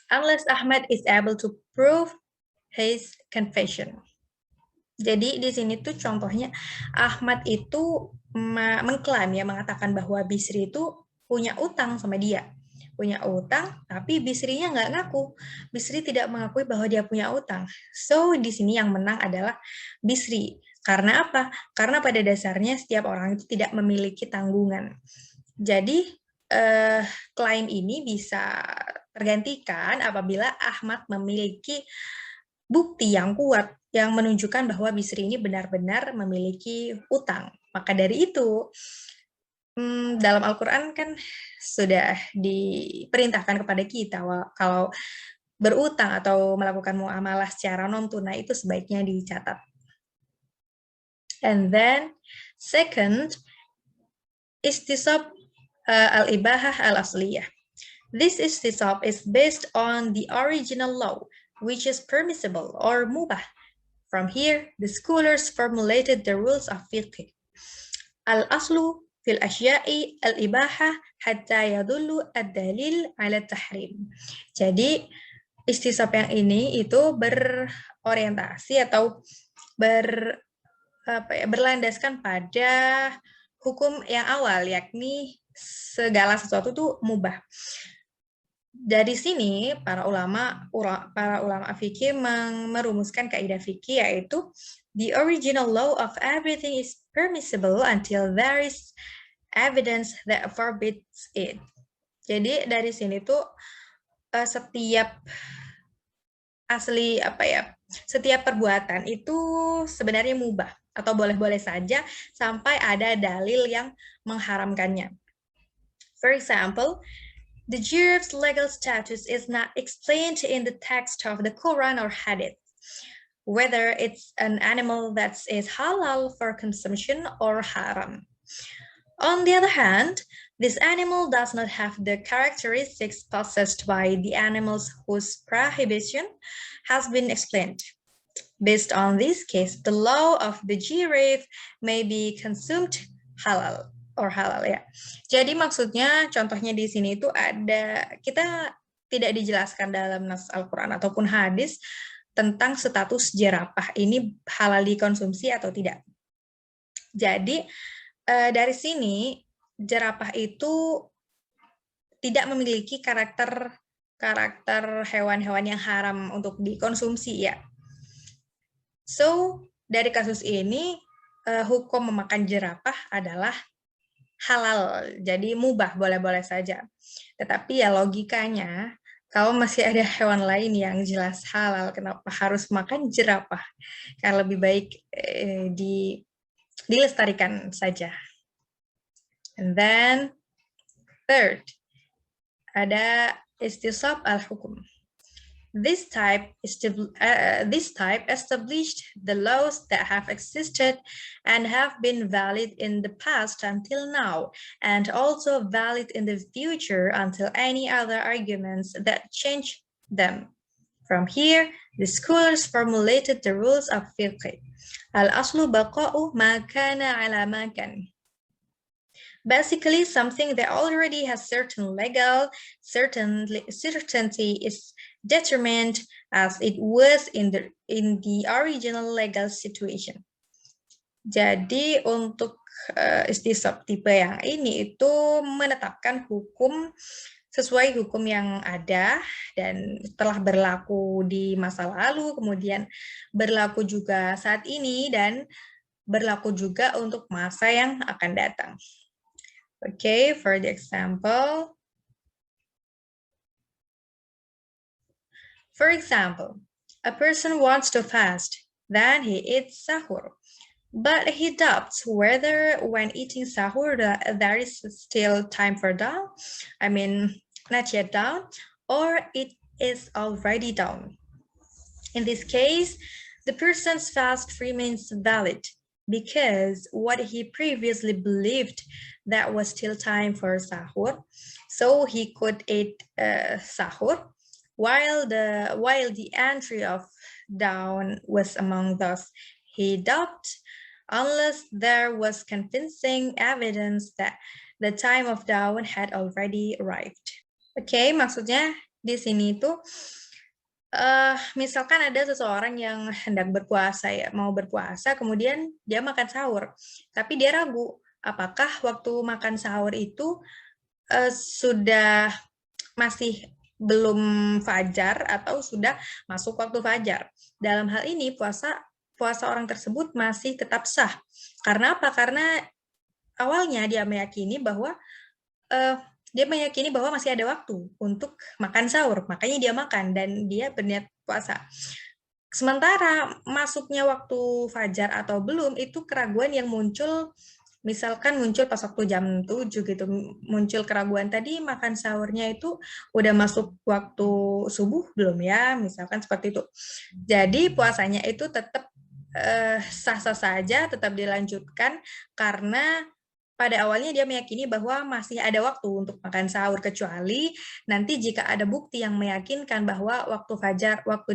unless Ahmad is able to prove his confession. Jadi di sini tuh contohnya Ahmad itu mengklaim ya, mengatakan bahwa Bisri itu punya utang sama dia. Punya utang, tapi Bisrinya nggak ngaku. Bisri tidak mengakui bahwa dia punya utang. So di sini yang menang adalah Bisri. Karena apa? Karena pada dasarnya setiap orang itu tidak memiliki tanggungan. Jadi klaim ini bisa tergantikan apabila Ahmad memiliki bukti yang kuat yang menunjukkan bahwa Bisri ini benar-benar memiliki utang. Maka dari itu, dalam Al-Quran kan sudah diperintahkan kepada kita kalau berutang atau melakukan muamalah secara non-tunai itu sebaiknya dicatat. And then second, istisab al-ibahah al-asliyah. This istisab is based on the original law, which is permissible or mubah. From here, the scholars formulated the rules of fiqh. Al-aslu fil asya'i al-ibahah hatta yadullu ad-dalil ala tahrim. Jadi, istisab yang ini itu berorientasi atau berlandaskan pada hukum yang awal, yakni segala sesuatu itu mubah. Dari sini para ulama fikih merumuskan kaidah fikih, yaitu the original law of everything is permissible until there is evidence that forbids it. Jadi dari sini tuh setiap perbuatan itu sebenarnya mubah atau boleh-boleh saja sampai ada dalil yang mengharamkannya. For example, the giraffe's legal status is not explained in the text of the Quran or Hadith, whether it's an animal that is halal for consumption or haram. On the other hand, this animal does not have the characteristics possessed by the animals whose prohibition has been explained. Based on this case, the law of the giraffe may be consumed halal ya. Jadi maksudnya contohnya di sini itu ada, kita tidak dijelaskan dalam nas Al-Quran ataupun hadis tentang status jerapah ini halal dikonsumsi atau tidak. Jadi dari sini jerapah itu tidak memiliki karakter hewan-hewan yang haram untuk dikonsumsi ya. So dari kasus ini hukum memakan jerapah adalah halal, jadi mubah, boleh-boleh saja. Tetapi ya logikanya, kalau masih ada hewan lain yang jelas halal, kenapa harus makan jerapah? Kan lebih baik dilestarikan saja. And then third, ada istisab al-hukum. This type established the laws that have existed and have been valid in the past until now, and also valid in the future until any other arguments that change them. From here, the scholars formulated the rules of fiqh. Al-aslu baqa'u ma kana ala ma kan. Basically, something that already has certain legal certainty is determined as it was in the original legal situation. Jadi untuk istisab tipe yang ini itu menetapkan hukum sesuai hukum yang ada dan telah berlaku di masa lalu, kemudian berlaku juga saat ini dan berlaku juga untuk masa yang akan datang. Okay, for the example. For example, a person wants to fast, then he eats sahur. But he doubts whether when eating sahur there is still time for dawn, I mean, not yet dawn, or it is already dawn. In this case, the person's fast remains valid because what he previously believed that was still time for sahur, so he could eat sahur, while the entry of dawn was among those he doubted, unless there was convincing evidence that the time of dawn had already arrived. Okay, maksudnya di sini tuh misalkan ada seseorang yang hendak berpuasa ya, mau berpuasa, kemudian dia makan sahur, tapi dia ragu apakah waktu makan sahur itu sudah masih belum fajar atau sudah masuk waktu fajar. Dalam hal ini puasa orang tersebut masih tetap sah. Karena apa? Karena awalnya dia meyakini bahwa masih ada waktu untuk makan sahur, makanya dia makan dan dia berniat puasa. Sementara masuknya waktu fajar atau belum, itu keraguan yang muncul, misalkan muncul pas waktu jam 7 gitu, muncul keraguan tadi makan sahurnya itu udah masuk waktu subuh belum ya, misalkan seperti itu. Jadi puasanya itu tetap sah-sah saja, tetap dilanjutkan karena pada awalnya dia meyakini bahwa masih ada waktu untuk makan sahur, kecuali nanti jika ada bukti yang meyakinkan bahwa waktu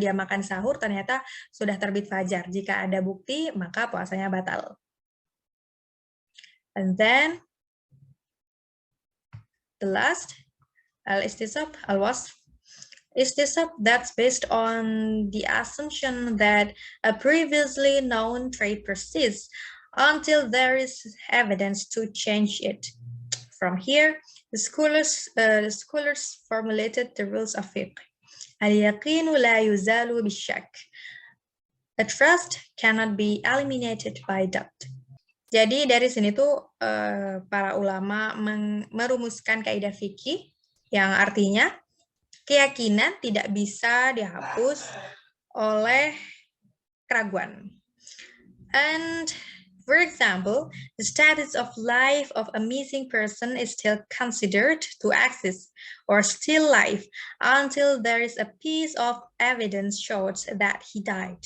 dia makan sahur ternyata sudah terbit fajar. Jika ada bukti, maka puasanya batal. And then the last, al-istisab, al-wasf. Istisab that's based on the assumption that a previously known trait persists until there is evidence to change it. From here, the scholars formulated the rules of fiqh. Al-yaqinu la yuzalu bishak. A trust cannot be eliminated by doubt. Jadi dari sini tuh para ulama merumuskan kaidah fikih yang artinya keyakinan tidak bisa dihapus oleh keraguan. And for example, the status of life of a missing person is still considered to exist or still life until there is a piece of evidence shows that he died.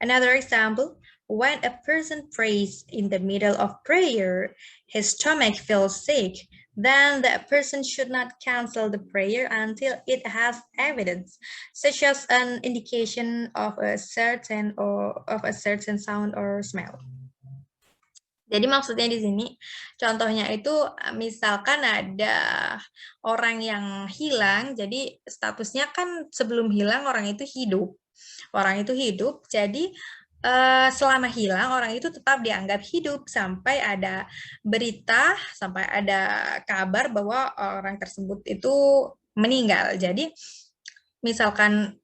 Another example, when a person prays in the middle of prayer, his stomach feels sick, then the person should not cancel the prayer until it has evidence, such as an indication of a certain sound or smell. Jadi maksudnya di sini, contohnya itu misalkan ada orang yang hilang, jadi statusnya kan sebelum hilang orang itu hidup. Orang itu hidup, jadi selama hilang orang itu tetap dianggap hidup sampai ada berita, sampai ada kabar bahwa orang tersebut itu meninggal. Jadi misalkan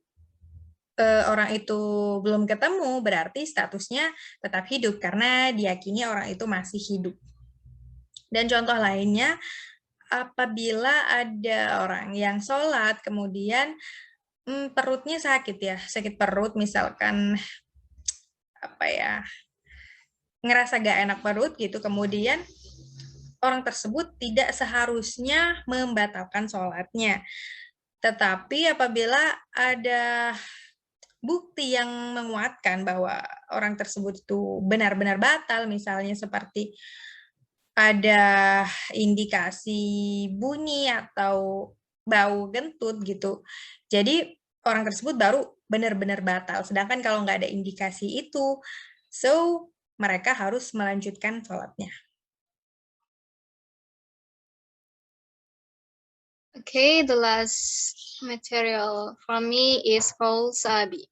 orang itu belum ketemu, berarti statusnya tetap hidup karena diyakini orang itu masih hidup. Dan contoh lainnya, apabila ada orang yang sholat, kemudian perutnya sakit ya, sakit perut misalkan, apa ya, ngerasa gak enak perut gitu, kemudian orang tersebut tidak seharusnya membatalkan sholatnya. Tetapi apabila ada bukti yang menguatkan bahwa orang tersebut itu benar-benar batal, misalnya seperti ada indikasi bunyi atau bau gentut gitu. Jadi orang tersebut baru benar-benar batal. Sedangkan kalau nggak ada indikasi itu, so mereka harus melanjutkan sholatnya. Okay, the last material from me is Qaul Sabi.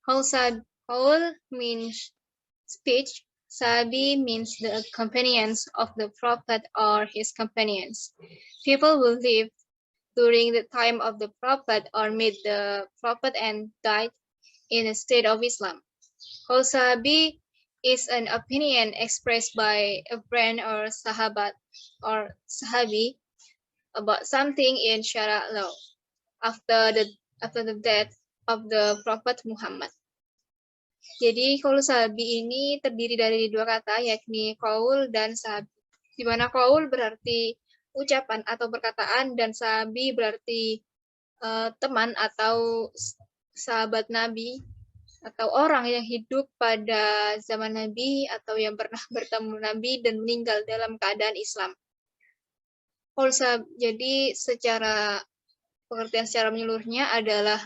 Qaul means speech. Sabi means the companions of the Prophet or his companions. People who lived during the time of the Prophet or met the Prophet and died in a state of Islam. Qaul Sabi is an opinion expressed by a friend or sahabat or sahabi about something in Sharia law after the death of the Prophet Muhammad. Jadi qaul sahabi ini terdiri dari dua kata, yakni qaul dan sahabi. Di mana qaul berarti ucapan atau perkataan dan sahabi berarti teman atau sahabat Nabi atau orang yang hidup pada zaman Nabi atau yang pernah bertemu Nabi dan meninggal dalam keadaan Islam. Qaul sahabi, jadi secara pengertian secara menyeluruhnya adalah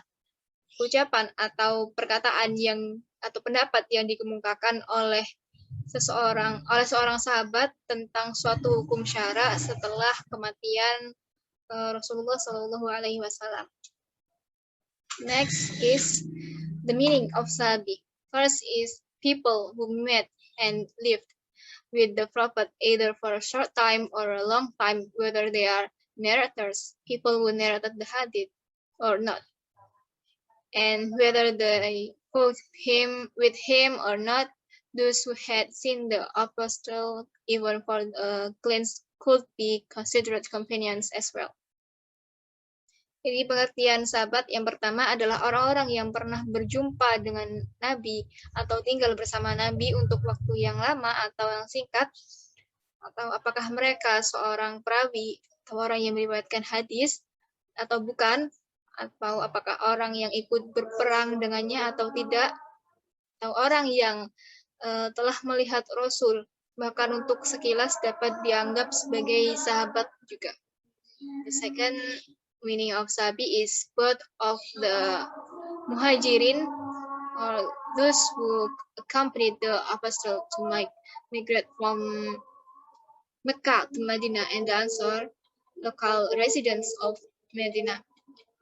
ucapan atau perkataan yang atau pendapat yang dikemukakan oleh seorang sahabat tentang suatu hukum syara setelah kematian Rasulullah Shallallahu Alaihi Wasallam. Next is the meaning of sahabi. First is people who met and lived with the Prophet either for a short time or a long time, whether they are narrators, people who narrated the hadith or not, and whether they quote with him or not, those who had seen the apostle even for a glance could be considered companions as well. Jadi pengertian sahabat yang pertama adalah orang-orang yang pernah berjumpa dengan Nabi atau tinggal bersama Nabi untuk waktu yang lama atau yang singkat, atau apakah mereka seorang perawi atau orang yang meriwayatkan hadis atau bukan, atau apakah orang yang ikut berperang dengannya atau tidak, atau orang yang telah melihat Rasul, bahkan untuk sekilas dapat dianggap sebagai sahabat juga. The second meaning of sahabi is both of the muhajirin or those who accompanied the apostle to migrate from Mecca to Medina, and the Ansar, local residents of Medina,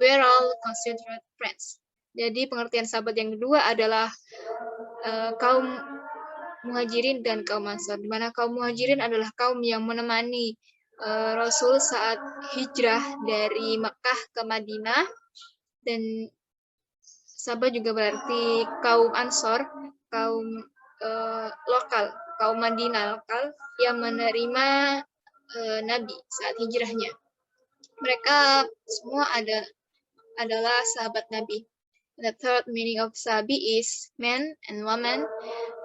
were all considered friends. Jadi pengertian sahabat yang kedua adalah kaum muhajirin dan kaum ansar, di mana kaum muhajirin adalah kaum yang menemani Rasul saat hijrah dari Makkah ke Madinah, dan sahabat juga berarti kaum ansor, kaum lokal, kaum Madinah lokal yang menerima Nabi saat hijrahnya. Mereka semua adalah sahabat Nabi. The third meaning of sahabi is men and women,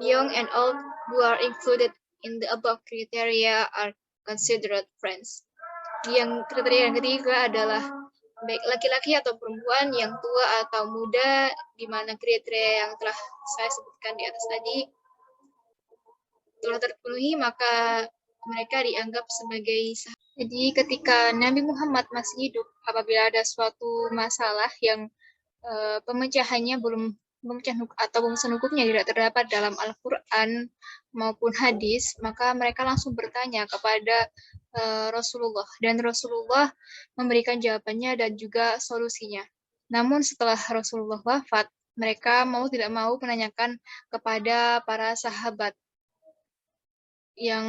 young and old, who are included in the above criteria are considered friends. Yang kriteria yang ketiga adalah baik laki-laki atau perempuan, yang tua atau muda, di mana kriteria yang telah saya sebutkan di atas tadi telah terpenuhi, maka mereka dianggap sebagai sahabat. Jadi ketika Nabi Muhammad masih hidup, apabila ada suatu masalah yang pemecahannya pemecahan hukumnya tidak terdapat dalam Al-Quran maupun hadis, maka mereka langsung bertanya kepada Rasulullah, dan Rasulullah memberikan jawabannya dan juga solusinya. Namun setelah Rasulullah wafat, mereka mau tidak mau menanyakan kepada para sahabat yang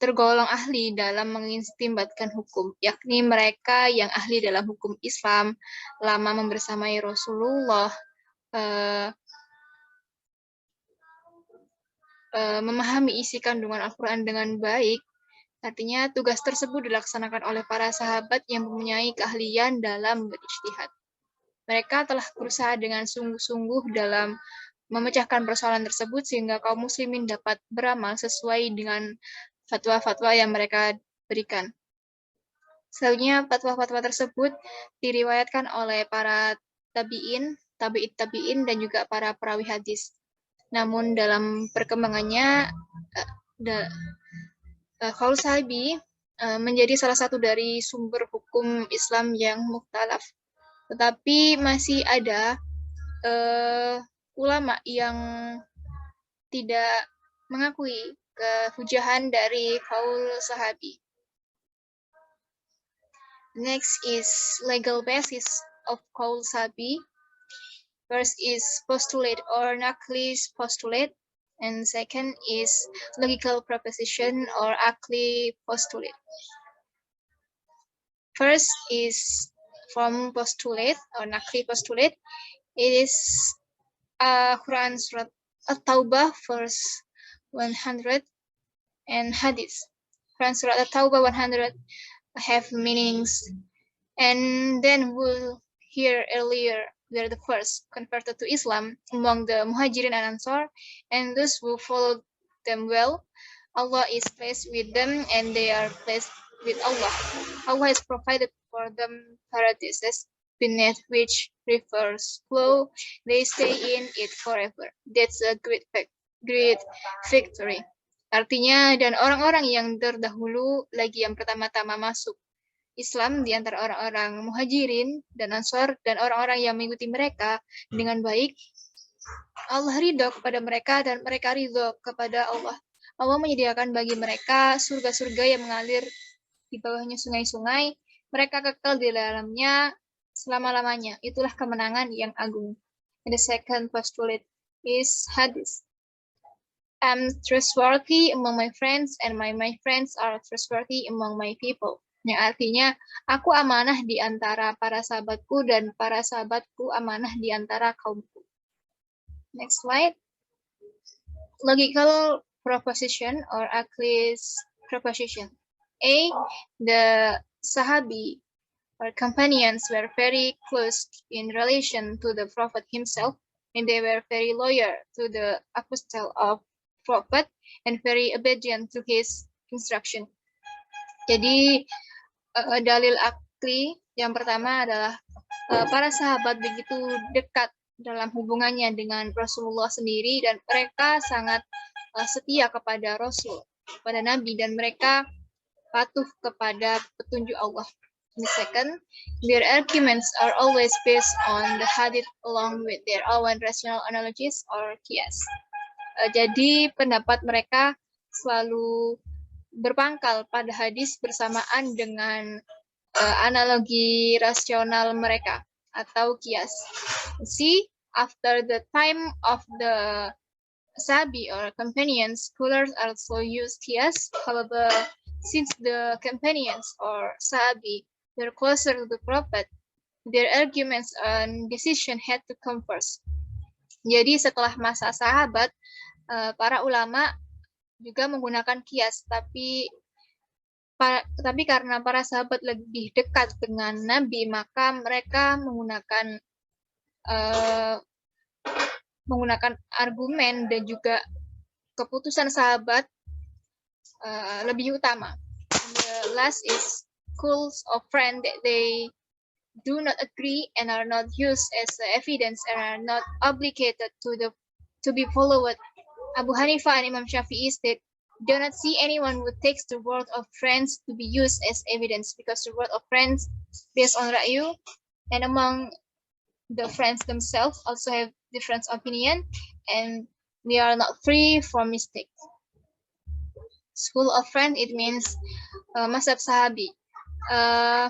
tergolong ahli dalam mengistimbatkan hukum, yakni mereka yang ahli dalam hukum Islam, lama membersamai Rasulullah, memahami isi kandungan Al-Quran dengan baik, artinya tugas tersebut dilaksanakan oleh para sahabat yang mempunyai keahlian dalam berijtihad. Mereka telah berusaha dengan sungguh-sungguh dalam memecahkan persoalan tersebut sehingga kaum muslimin dapat beramal sesuai dengan fatwa-fatwa yang mereka berikan. Selanjutnya, fatwa-fatwa tersebut diriwayatkan oleh para tabi'in, tabi'it tabi'in, dan juga para perawi hadis. Namun dalam perkembangannya, qaul sahabi menjadi salah satu dari sumber hukum Islam yang mukhtalaf. Tetapi masih ada ulama yang tidak mengakui kehujahan dari qaul sahabi. Next is legal basis of qaul sahabi. First is postulate or naqli postulate, and second is logical proposition or aqli postulate. First is from postulate or naqli postulate. It is Quran Surat At-Taubah verse 100 and Hadith. Quran Surat At-Taubah 100 have meanings, and then we'll hear earlier they're the first converted to Islam among the Muhajirin and Ansar, and those who followed them well. Allah is pleased with them, and they are pleased with Allah. Allah has provided for them paradises beneath which rivers flow. They stay in it forever. That's a great victory. Artinya, dan orang-orang yang terdahulu lagi yang pertama-tama masuk Islam di antara orang-orang Muhajirin dan Ansar dan orang-orang yang mengikuti mereka dengan baik, Allah ridho kepada mereka dan mereka ridho kepada Allah. Allah menyediakan bagi mereka surga-surga yang mengalir di bawahnya sungai-sungai. Mereka kekal di dalamnya selama-lamanya. Itulah kemenangan yang agung. And the second postulate is hadith. I'm trustworthy among my friends, and my friends are trustworthy among my people. Yang artinya, aku amanah di antara para sahabatku, dan para sahabatku amanah di antara kaumku. Next slide. Logical proposition or Aqli's proposition. A. The Sahabi or companions were very close in relation to the Prophet himself, and they were very loyal to the apostle of Prophet and very obedient to his instruction. Jadi dalil akli yang pertama adalah para sahabat begitu dekat dalam hubungannya dengan Rasulullah sendiri, dan mereka sangat setia kepada Rasul, kepada Nabi, dan mereka patuh kepada petunjuk Allah. And second, their arguments are always based on the hadith along with their own rational analogies or qiyas. Jadi pendapat mereka selalu berpangkal pada hadis bersamaan dengan analogi rasional mereka atau kias. See, after the time of the Sahabi or companions, scholars also use kias. However, since the companions or Sahabi were closer to the Prophet, their arguments and decision had to come first. Jadi setelah masa sahabat, para ulama juga menggunakan kias, tapi karena para sahabat lebih dekat dengan Nabi, maka mereka menggunakan argumen dan juga keputusan sahabat lebih utama. The last is schools of friend that they do not agree and are not used as evidence and are not obligated to be followed. Abu Hanifah and Imam Shafi'i said, do not see anyone who takes the word of friends to be used as evidence, because the word of friends based on ra'yu, and among the friends themselves also have different opinion, and they are not free from mistake. School of friend, it means mazhab sahabi.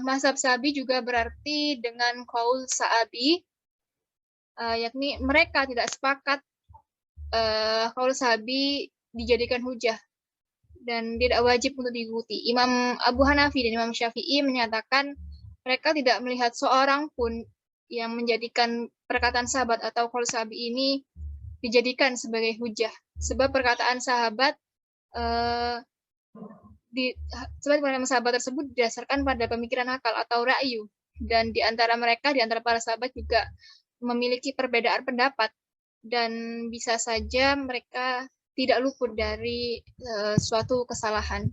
Mazhab sahabi juga berarti dengan qaul sahabi, yakni mereka tidak sepakat qaul sahabi dijadikan hujah dan tidak wajib untuk diikuti. Imam Abu Hanafi dan Imam Syafi'i menyatakan mereka tidak melihat seorang pun yang menjadikan perkataan sahabat atau qaul sahabi ini dijadikan sebagai hujah. Sebab perkataan sahabat tersebut didasarkan pada pemikiran akal atau ra'yu, dan di antara para sahabat juga memiliki perbedaan pendapat, dan bisa saja mereka tidak luput dari suatu kesalahan.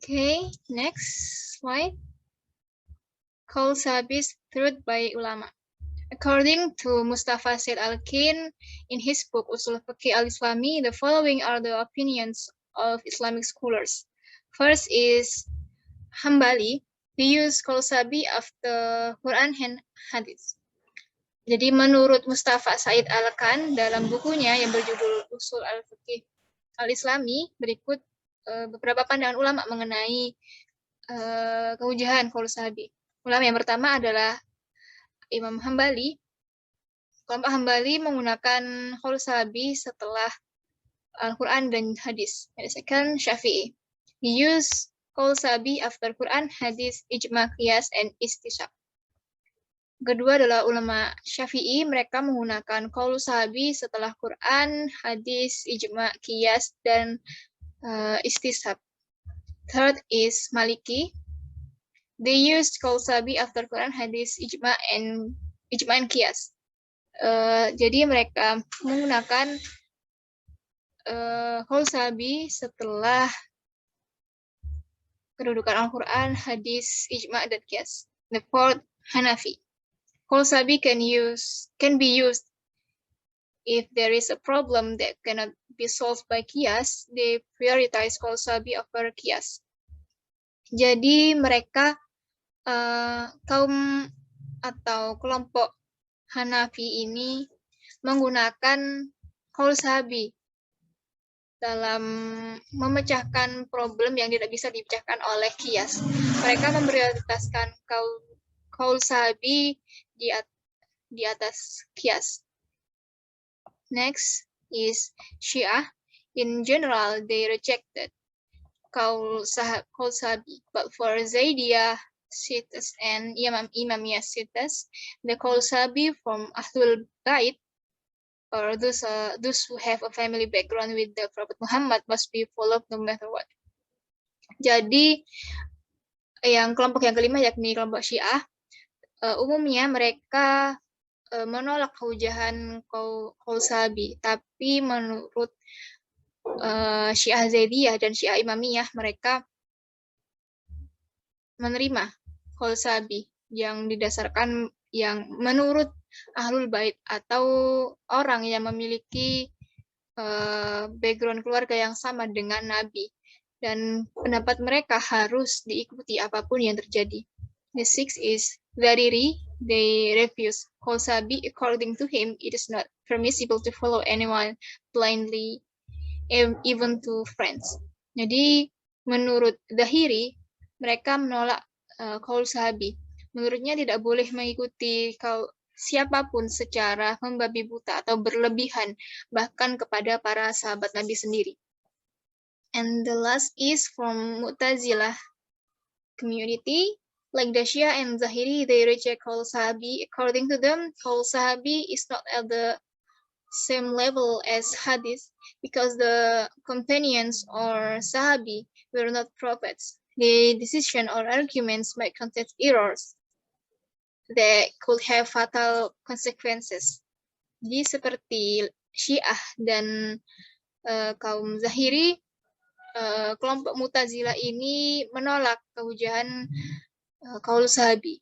Okay, next slide. Qaul sahabis truth by ulama. According to Mustafa Said Al-Kin, in his book Usul Fiqh al-Islami, the following are the opinions of Islamic scholars. First is Hambali. They use Qaul sahabi after Quran and Hadith. Jadi menurut Mustafa Said Al-Khan dalam bukunya yang berjudul Usul al-Fiqh al-Islami, berikut beberapa pandangan ulama mengenai kehujahan Qaul sahabi. Ulama yang pertama adalah Imam Hambali. Kelompok Hambali menggunakan Qaul sahabi setelah Al-Quran dan Hadis. The second, Syafi'i. He use Qaul sahabi after Quran, Hadis, Ijma, Qiyas, and Istishaq. Kedua adalah ulama Syafi'i. Mereka menggunakan Qaul sahabi setelah Quran, Hadis, Ijma, Qiyas, dan Istishaq. Third is Maliki. They used Qaul sahabi after Quran, Hadis, Ijma, and Qiyas. Jadi mereka menggunakan Qaul sahabi setelah kedudukan Al-Quran, Hadis, Ijma, dan Qiyas. The fourth, Hanafi. Qaul sahabi can be used if there is a problem that cannot be solved by Qiyas. They prioritize Qaul sahabi over Qiyas. Jadi mereka kaum atau kelompok Hanafi ini menggunakan Qaul sahabi dalam memecahkan problem yang tidak bisa dipecahkan oleh Qiyas. Mereka memprioritaskan Qaul sahabi di atas Qiyas. Next is Syiah. In general, they rejected Qaul sahabi, but for Zaydiyah, Shiites, and Imamiyah Shiites, the Qaul sahabi from Ahlul Bait, or those who have a family background with the Prophet Muhammad, must be followed no matter what. Jadi yang kelompok yang kelima yakni kelompok Syiah, umumnya mereka menolak kehujahan Qaul sahabi, tapi menurut Syiah Zaidiyah dan Syiah Imamiyah, mereka menerima Qaul sahabi yang didasarkan yang menurut Ahlul Bait atau orang yang memiliki background keluarga yang sama dengan Nabi, dan pendapat mereka harus diikuti apapun yang terjadi. The sixth is Dhariri. They refuse Qaul sahabi. According to him, it is not permissible to follow anyone blindly, even to friends. Jadi menurut Dhahiri, mereka menolak Qaul sahabi. Menurutnya tidak boleh mengikuti siapapun secara membabi buta atau berlebihan, bahkan kepada para sahabat Nabi sendiri. And the last is from Mu'tazilah community. Like the Shia and Zahiri, they reject Qaul sahabi. According to them, Qaul sahabi is not at the same level as hadith, because the companions or sahabi were not prophets. The decision or arguments might contain errors that could have fatal consequences. Jadi seperti Syiah dan kaum Zahiri, kelompok Mu'tazilah ini menolak kehujahan Qaul sahabi.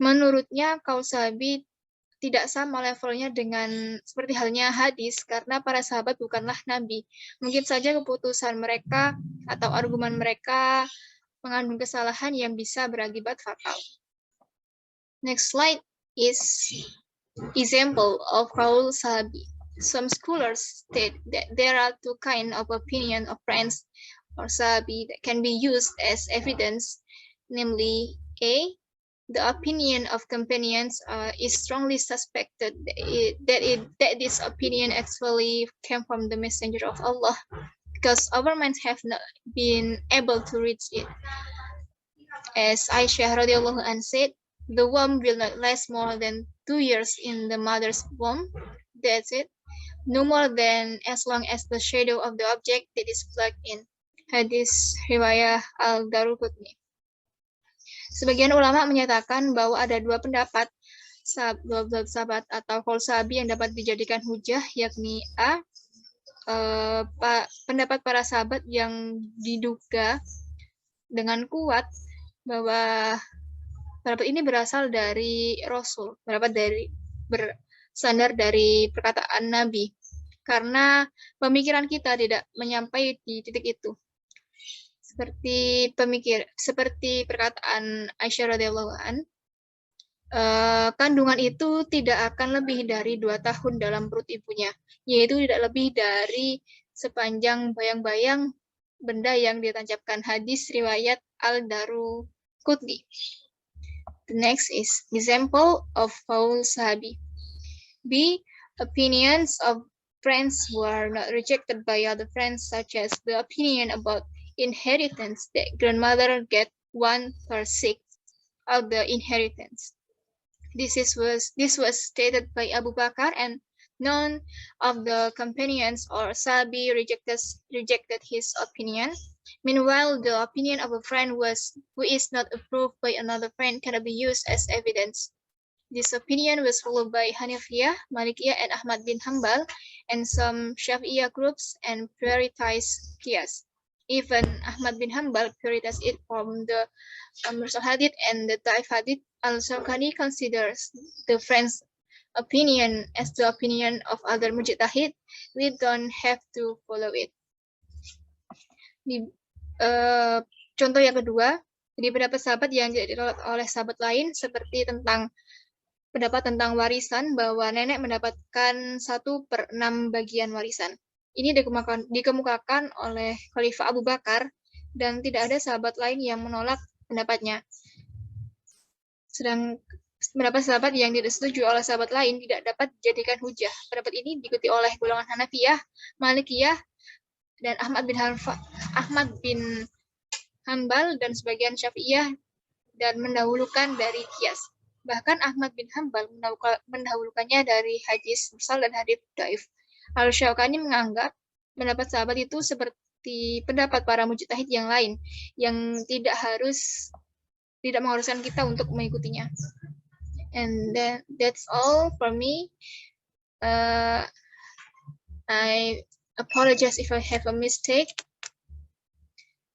Menurutnya Qaul sahabi tidak sama levelnya dengan seperti halnya hadis, karena para sahabat bukanlah nabi. Mungkin saja keputusan mereka atau argumen mereka mengandung kesalahan yang bisa berakibat fatal. Next slide is example of Qaul sahabi. Some scholars state that there are two kinds of opinion of friends or sahabi that can be used as evidence, namely A, the opinion of companions is strongly suspected that this opinion actually came from the messenger of Allah, because our minds have not been able to reach it. As Aisyah radhiyallahu anha said, the womb will not last more than 2 years in the mother's womb. That's it. No more than as long as the shadow of the object that is plugged in. Hadis riwayah Al-Daruqutni. Sebagian ulama menyatakan bahwa ada dua pendapat sahabat atau qaul sahabi yang dapat dijadikan hujah, yakni A, pendapat para sahabat yang diduga dengan kuat bahwa pendapat ini berasal dari Rasul, bersandar dari perkataan Nabi, karena pemikiran kita tidak menyampai di titik itu. Seperti perkataan Aisyah radhiyallahu an, kandungan itu tidak akan lebih dari 2 tahun dalam perut ibunya, yaitu tidak lebih dari sepanjang bayang-bayang benda yang ditancapkan. Hadis riwayat Al-Daruqutni. The next is example of qaul sahabi. B, opinions of friends who are not rejected by other friends, such as the opinion about inheritance that grandmother get 1/6 of the inheritance. This was stated by Abu Bakar, and none of the companions or sahabi rejected his opinion. Meanwhile, the opinion of a friend who is not approved by another friend cannot be used as evidence. This opinion was followed by Hanifiyah, Malikiyah, and Ahmad bin Hanbal, and some Syafi'iyah groups, and prioritized qiyas. Even Ahmad bin Hanbal prioritized it from the Mursal Hadith and the Da'if Hadith. Al-Shawkani considers the friend's opinion as the opinion of other mujtahid. We don't have to follow it. Contoh yang kedua, jadi pendapat sahabat yang tidak ditolak oleh sahabat lain, seperti pendapat tentang warisan, bahwa nenek mendapatkan 1/6 bagian warisan. Ini dikemukakan oleh Khalifah Abu Bakar, dan tidak ada sahabat lain yang menolak pendapatnya. Sedang pendapat sahabat yang tidak setuju oleh sahabat lain tidak dapat dijadikan hujah. Pendapat ini diikuti oleh golongan Hanafiyah, Malikiyah, dan Ahmad bin Hanbal, dan sebagian Syafi'iyah, dan mendahulukan dari qiyas. Bahkan Ahmad bin Hanbal mendahulukannya dari hadis mursal dan hadis dhaif. Al-Shawkani menganggap pendapat sahabat itu seperti pendapat para mujtahid yang lain, yang tidak mengharuskan kita untuk mengikutinya. And that's all for me. I apologize if I have a mistake.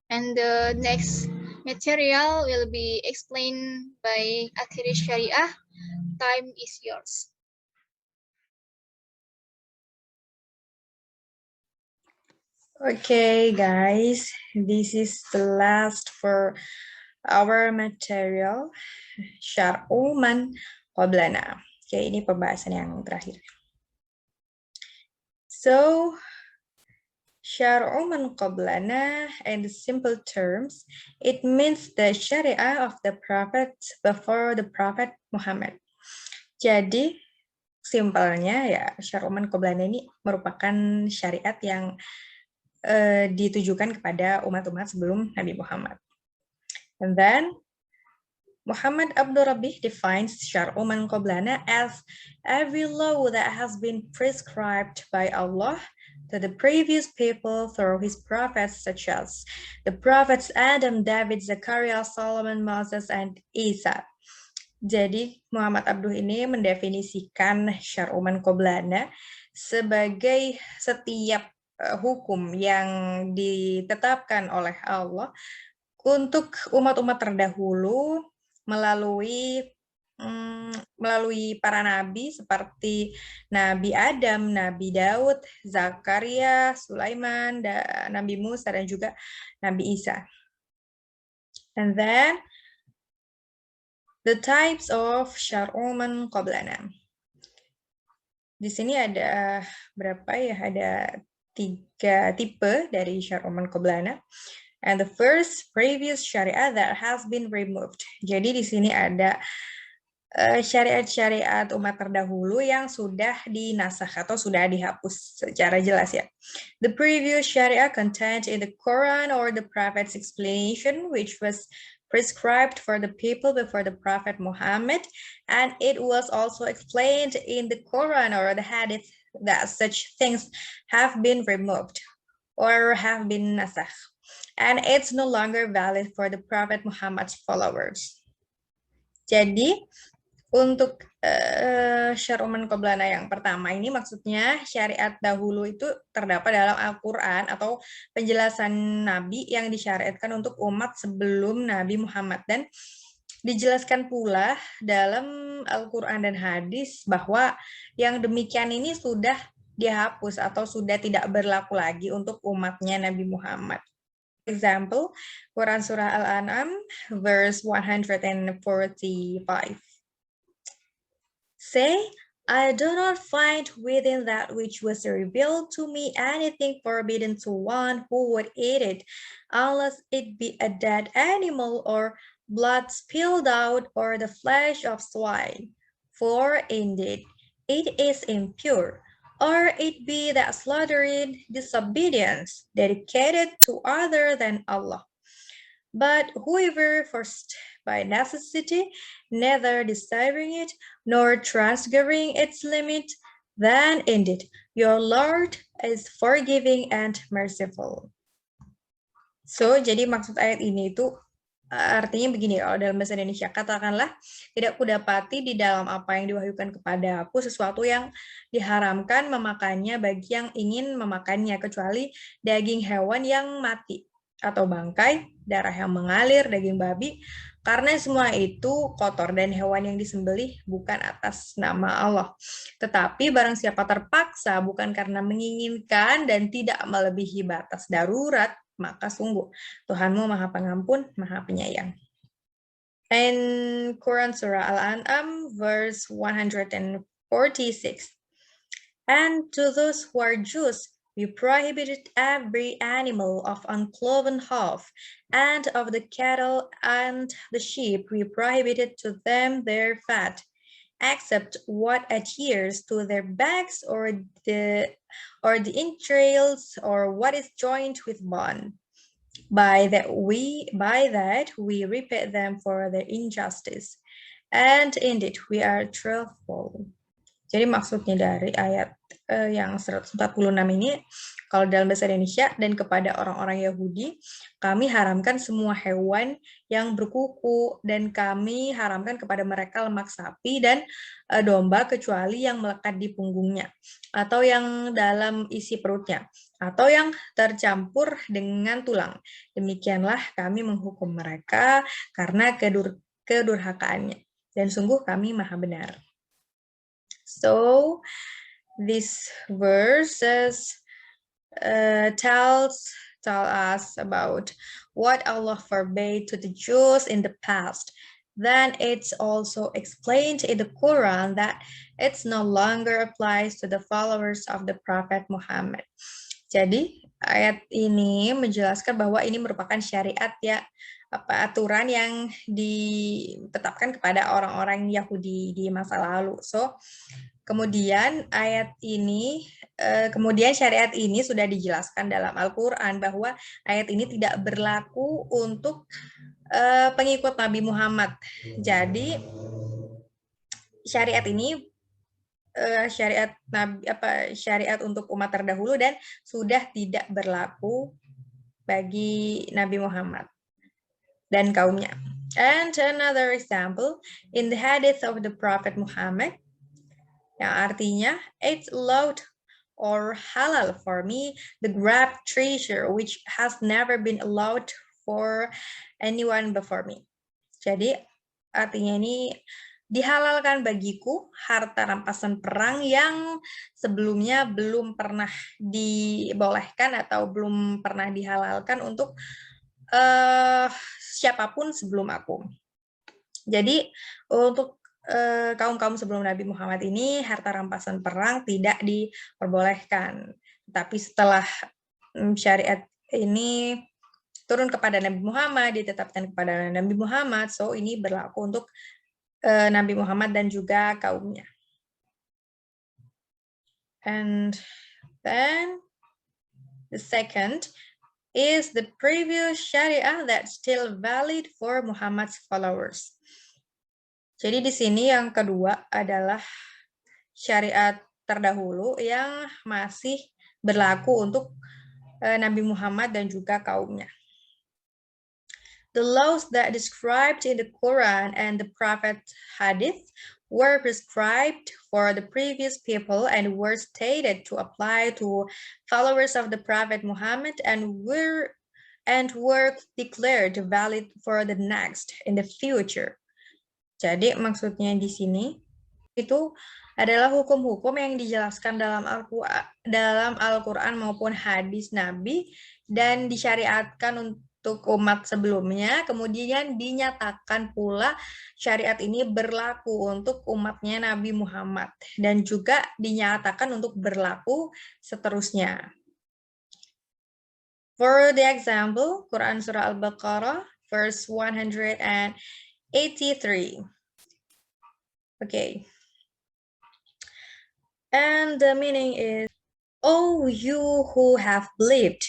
And the next material will be explained by Athiri Syariah. Time is yours. Okay, guys, this is the last for our material, Syar'u man qablana. Oke, ini pembahasan yang terakhir. So, Syar'u man qablana, in simple terms, it means the syariah of the prophet before the prophet Muhammad. Jadi, simpelnya ya, Syar'u man qablana ini merupakan syariat yang ditujukan kepada umat-umat sebelum Nabi Muhammad. And then Muhammad Abdul Rabbih defines Syar'u man qablana as every law that has been prescribed by Allah to the previous people through his prophets, such as the prophets Adam, David, Zakaria, Solomon, Moses, and Isa. Jadi Muhammad Abdul ini mendefinisikan Syar'u man qablana sebagai setiap hukum yang ditetapkan oleh Allah untuk umat-umat terdahulu melalui para nabi seperti Nabi Adam, Nabi Daud, Zakaria, Sulaiman, Nabi Musa, dan juga Nabi Isa. And then the types of Syar'u man qablana. Di sini ada berapa ya? Ada 3 tipe dari Syar'u man qablana. And the first, previous syariat that has been removed. Jadi di sini ada syariat-syariat umat terdahulu yang sudah dinasakh atau sudah dihapus secara jelas ya. The previous syariat contained in the Quran or the Prophet's explanation, which was prescribed for the people before the Prophet Muhammad, and it was also explained in the Quran or the Hadith that such things have been removed or have been nasakh, and it's no longer valid for the Prophet Muhammad's followers. Jadi untuk syar'uman qoblana yang pertama ini maksudnya syariat dahulu itu terdapat dalam Al-Quran atau penjelasan Nabi yang disyariatkan untuk umat sebelum Nabi Muhammad, dan dijelaskan pula dalam Al-Quran dan hadis bahwa yang demikian ini sudah dihapus atau sudah tidak berlaku lagi untuk umatnya Nabi Muhammad. Example, Quran Surah Al-An'am, verse 145. Say, I do not find within that which was revealed to me anything forbidden to one who would eat it, unless it be a dead animal or blood spilled out or the flesh of swine. For indeed, it is impure, or it be that slaughtered disobedience dedicated to other than Allah. But whoever forced by necessity, neither desiring it nor transgressing its limit, then indeed your Lord is forgiving and merciful. So, jadi maksud ayat ini itu artinya begini, kalau dalam bahasa Indonesia, katakanlah tidak kudapati di dalam apa yang diwahyukan kepada aku sesuatu yang diharamkan memakannya bagi yang ingin memakannya, kecuali daging hewan yang mati atau bangkai, darah yang mengalir, daging babi, karena semua itu kotor dan hewan yang disembelih bukan atas nama Allah. Tetapi barang siapa terpaksa bukan karena menginginkan dan tidak melebihi batas darurat, maka sungguh Tuhanmu Maha Pengampun, Maha Penyayang. And Quran Surah Al-An'am, verse 146. And to those who are Jews, we prohibited every animal of uncloven hoof, and of the cattle and the sheep we prohibited to them their fat, except what adheres to their backs or the entrails or what is joined with bone. By that we repay them for their injustice, and indeed we are truthful. Jadi maksudnya dari ayat yang 146 ini, kalau dalam bahasa Indonesia, dan kepada orang-orang Yahudi, kami haramkan semua hewan yang berkuku, dan kami haramkan kepada mereka lemak sapi dan domba kecuali yang melekat di punggungnya, atau yang dalam isi perutnya, atau yang tercampur dengan tulang. Demikianlah kami menghukum mereka karena kedurhakaannya, dan sungguh kami maha benar. So, this verses tell us about what Allah forbade to the Jews in the past. Then it's also explained in the Quran that it no longer applies to the followers of the Prophet Muhammad. Jadi ayat ini menjelaskan bahwa ini merupakan syariat ya, aturan yang ditetapkan kepada orang-orang Yahudi di masa lalu. So, kemudian syariat ini sudah dijelaskan dalam Al-Quran bahwa ayat ini tidak berlaku untuk pengikut Nabi Muhammad. Jadi syariat ini syariat untuk umat terdahulu dan sudah tidak berlaku bagi Nabi Muhammad dan kaumnya. And another example in the hadith of the Prophet Muhammad, yang artinya it's allowed or halal for me the grabbed treasure which has never been allowed for anyone before me. Jadi artinya ini dihalalkan bagiku harta rampasan perang yang sebelumnya belum pernah dibolehkan atau belum pernah dihalalkan untuk siapapun sebelum aku. Jadi untuk kaum-kaum sebelum Nabi Muhammad ini harta rampasan perang tidak diperbolehkan. Tapi setelah syariat ini turun kepada Nabi Muhammad, ditetapkan kepada Nabi Muhammad, so ini berlaku untuk Nabi Muhammad dan juga kaumnya. And then the second is the previous syariah that's still valid for Muhammad's followers. Jadi di sini yang kedua adalah syariat terdahulu yang masih berlaku untuk Nabi Muhammad dan juga kaumnya. The laws that described in the Quran and the Prophet Hadith were prescribed for the previous people and were stated to apply to followers of the Prophet Muhammad and were declared valid for the next in the future. Jadi maksudnya di sini itu adalah hukum-hukum yang dijelaskan dalam Al-Quran maupun hadis Nabi dan disyariatkan untuk umat sebelumnya, kemudian dinyatakan pula syariat ini berlaku untuk umatnya Nabi Muhammad dan juga dinyatakan untuk berlaku seterusnya. For the example, Quran Surah Al-Baqarah, verse 183. Okay. And the meaning is, "O you who have believed,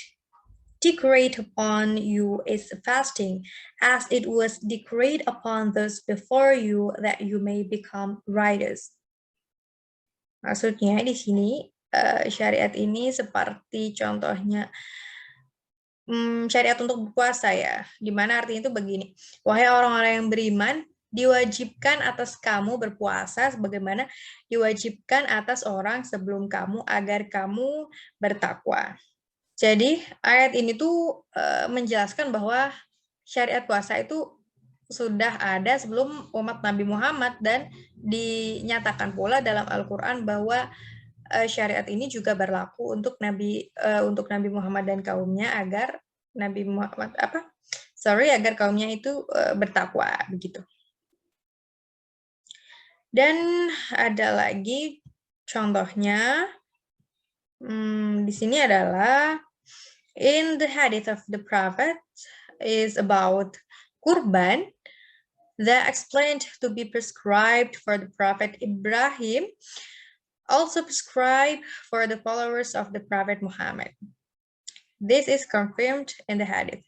decreed upon you is fasting, as it was decreed upon those before you, that you may become righteous." Maksudnya di sini syariat ini seperti contohnya syariat untuk berpuasa ya, di mana artinya itu begini, wahai orang-orang yang beriman, diwajibkan atas kamu berpuasa sebagaimana diwajibkan atas orang sebelum kamu agar kamu bertakwa. Jadi ayat ini tuh menjelaskan bahwa syariat puasa itu sudah ada sebelum umat Nabi Muhammad dan dinyatakan pula dalam Al-Quran bahwa syariat ini juga berlaku untuk Nabi Muhammad dan kaumnya agar agar kaumnya itu bertakwa begitu. Dan ada lagi contohnya di sini adalah in the hadith of the Prophet is about kurban that explained to be prescribed for the Prophet Ibrahim, also prescribed for the followers of the Prophet Muhammad. This is confirmed in the hadith.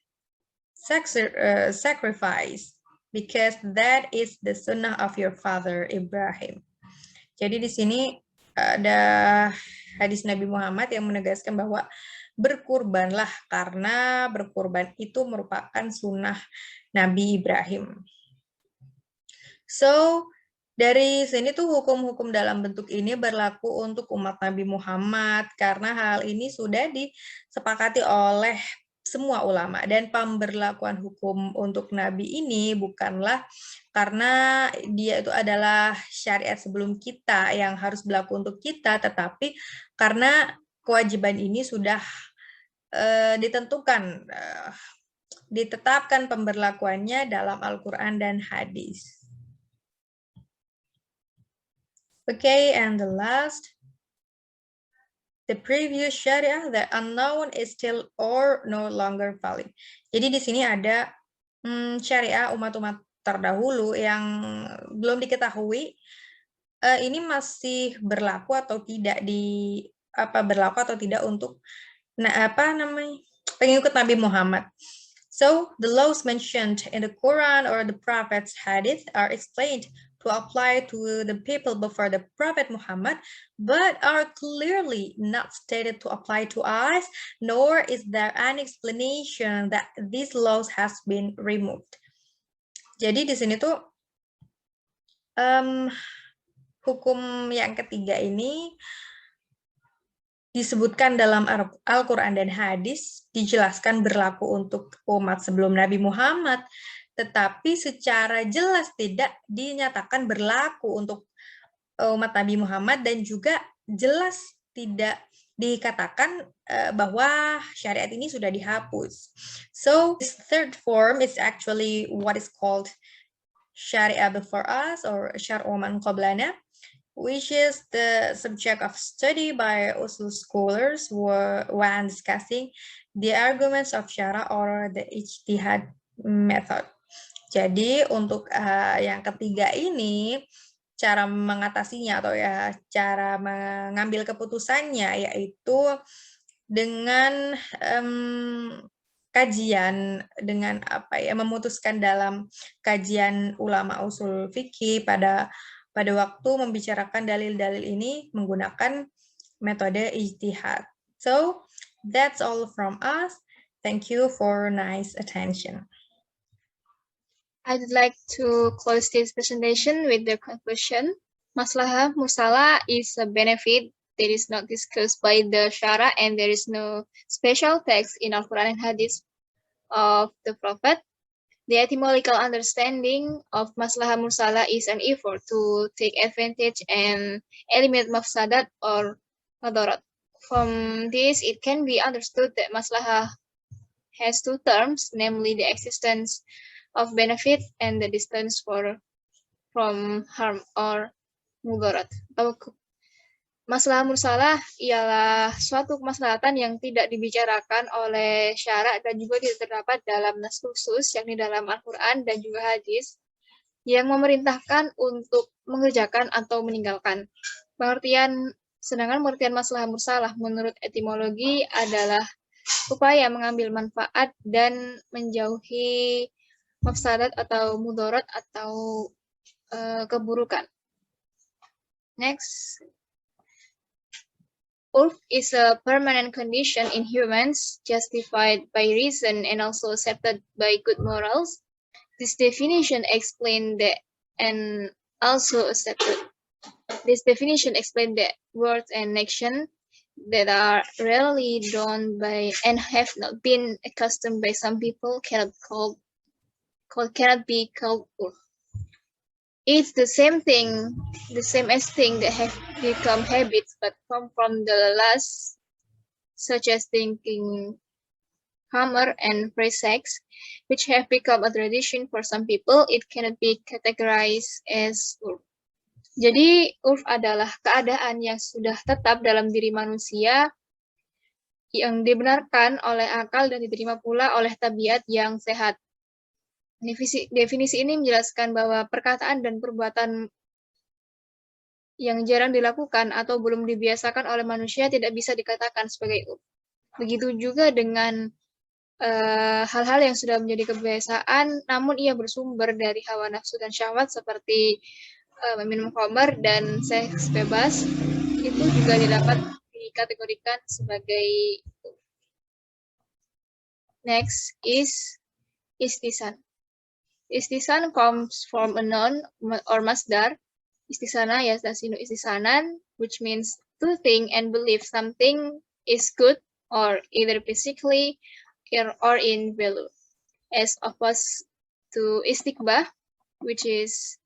Sacrifice, because that is the sunnah of your father Ibrahim. Jadi di sini ada hadis Nabi Muhammad yang menegaskan bahwa berkurbanlah karena berkurban itu merupakan sunnah Nabi Ibrahim. So, dari sini tuh hukum-hukum dalam bentuk ini berlaku untuk umat Nabi Muhammad karena hal ini sudah disepakati oleh semua ulama, dan pemberlakuan hukum untuk Nabi ini bukanlah karena dia itu adalah syariat sebelum kita yang harus berlaku untuk kita, tetapi karena kewajiban ini sudah ditetapkan pemberlakuannya dalam Al-Quran dan hadis. Okay, and the last, the previous syariah, the unknown is still or no longer valid. Jadi di sini ada syariah umat-umat terdahulu yang belum diketahui ini masih berlaku atau tidak untuk pengikut Nabi Muhammad. So the laws mentioned in the Quran or the Prophet's hadith are explained to apply to the people before the Prophet Muhammad, but are clearly not stated to apply to us, nor is there an explanation that these laws has been removed. Jadi di sini tuh hukum yang ketiga ini disebutkan dalam Al-Quran dan hadis, dijelaskan berlaku untuk umat sebelum Nabi Muhammad, tetapi secara jelas tidak dinyatakan berlaku untuk umat Nabi Muhammad, dan juga jelas tidak dikatakan bahwa syariat ini sudah dihapus. So this third form is actually what is called Syariah before us or Syar'u man qablana, which is the subject of study by usul scholars when discussing the arguments of syara or the ijtihad method. Jadi untuk yang ketiga ini, cara mengatasinya atau ya cara mengambil keputusannya yaitu dengan kajian, dengan memutuskan dalam kajian ulama usul fikih pada pada waktu membicarakan dalil-dalil ini menggunakan metode ijtihad. So, that's all from us. Thank you for nice attention. I'd like to close this presentation with the conclusion. Maslahah Musalah is a benefit that is not discussed by the Shara, and there is no special text in Al-Quran and Hadith of the Prophet. The etymological understanding of Maslahah Musalah is an effort to take advantage and eliminate mafsadat or madarat. From this, it can be understood that Maslahah has two terms, namely the existence of benefit and the distance from harm or mudarat. Maslahah Mursalah ialah suatu kemaslahatan yang tidak dibicarakan oleh syara dan juga tidak terdapat dalam nas khusus, yakni dalam Al-Quran dan juga hadis, yang memerintahkan untuk mengerjakan atau meninggalkan. Sedangkan pengertian maslahah mursalah menurut etimologi adalah upaya mengambil manfaat dan menjauhi mafsadat atau mudarat atau keburukan. Next. Urf is a permanent condition in humans, justified by reason and also accepted by good morals. This definition explains that and also accepted. This definition explains that words and action that are rarely done by and have not been accustomed by some people cannot be called urf. It's the same as things that have become habits but come from the last, such as drinking khamr and free sex, which have become a tradition for some people. It cannot be categorized as urf. Jadi, urf adalah keadaan yang sudah tetap dalam diri manusia, yang dibenarkan oleh akal dan diterima pula oleh tabiat yang sehat. Definisi ini menjelaskan bahwa perkataan dan perbuatan yang jarang dilakukan atau belum dibiasakan oleh manusia tidak bisa dikatakan sebagai urf. Begitu juga dengan hal-hal yang sudah menjadi kebiasaan, namun ia bersumber dari hawa nafsu dan syahwat seperti meminum khamr dan seks bebas, itu juga dapat dikategorikan sebagai urf. Next is istisan. Istisan comes from a noun or masdar. Istisana yastasinu istisanan, which means to think and believe something is good or either physically or in value, as opposed to istiqbah, which is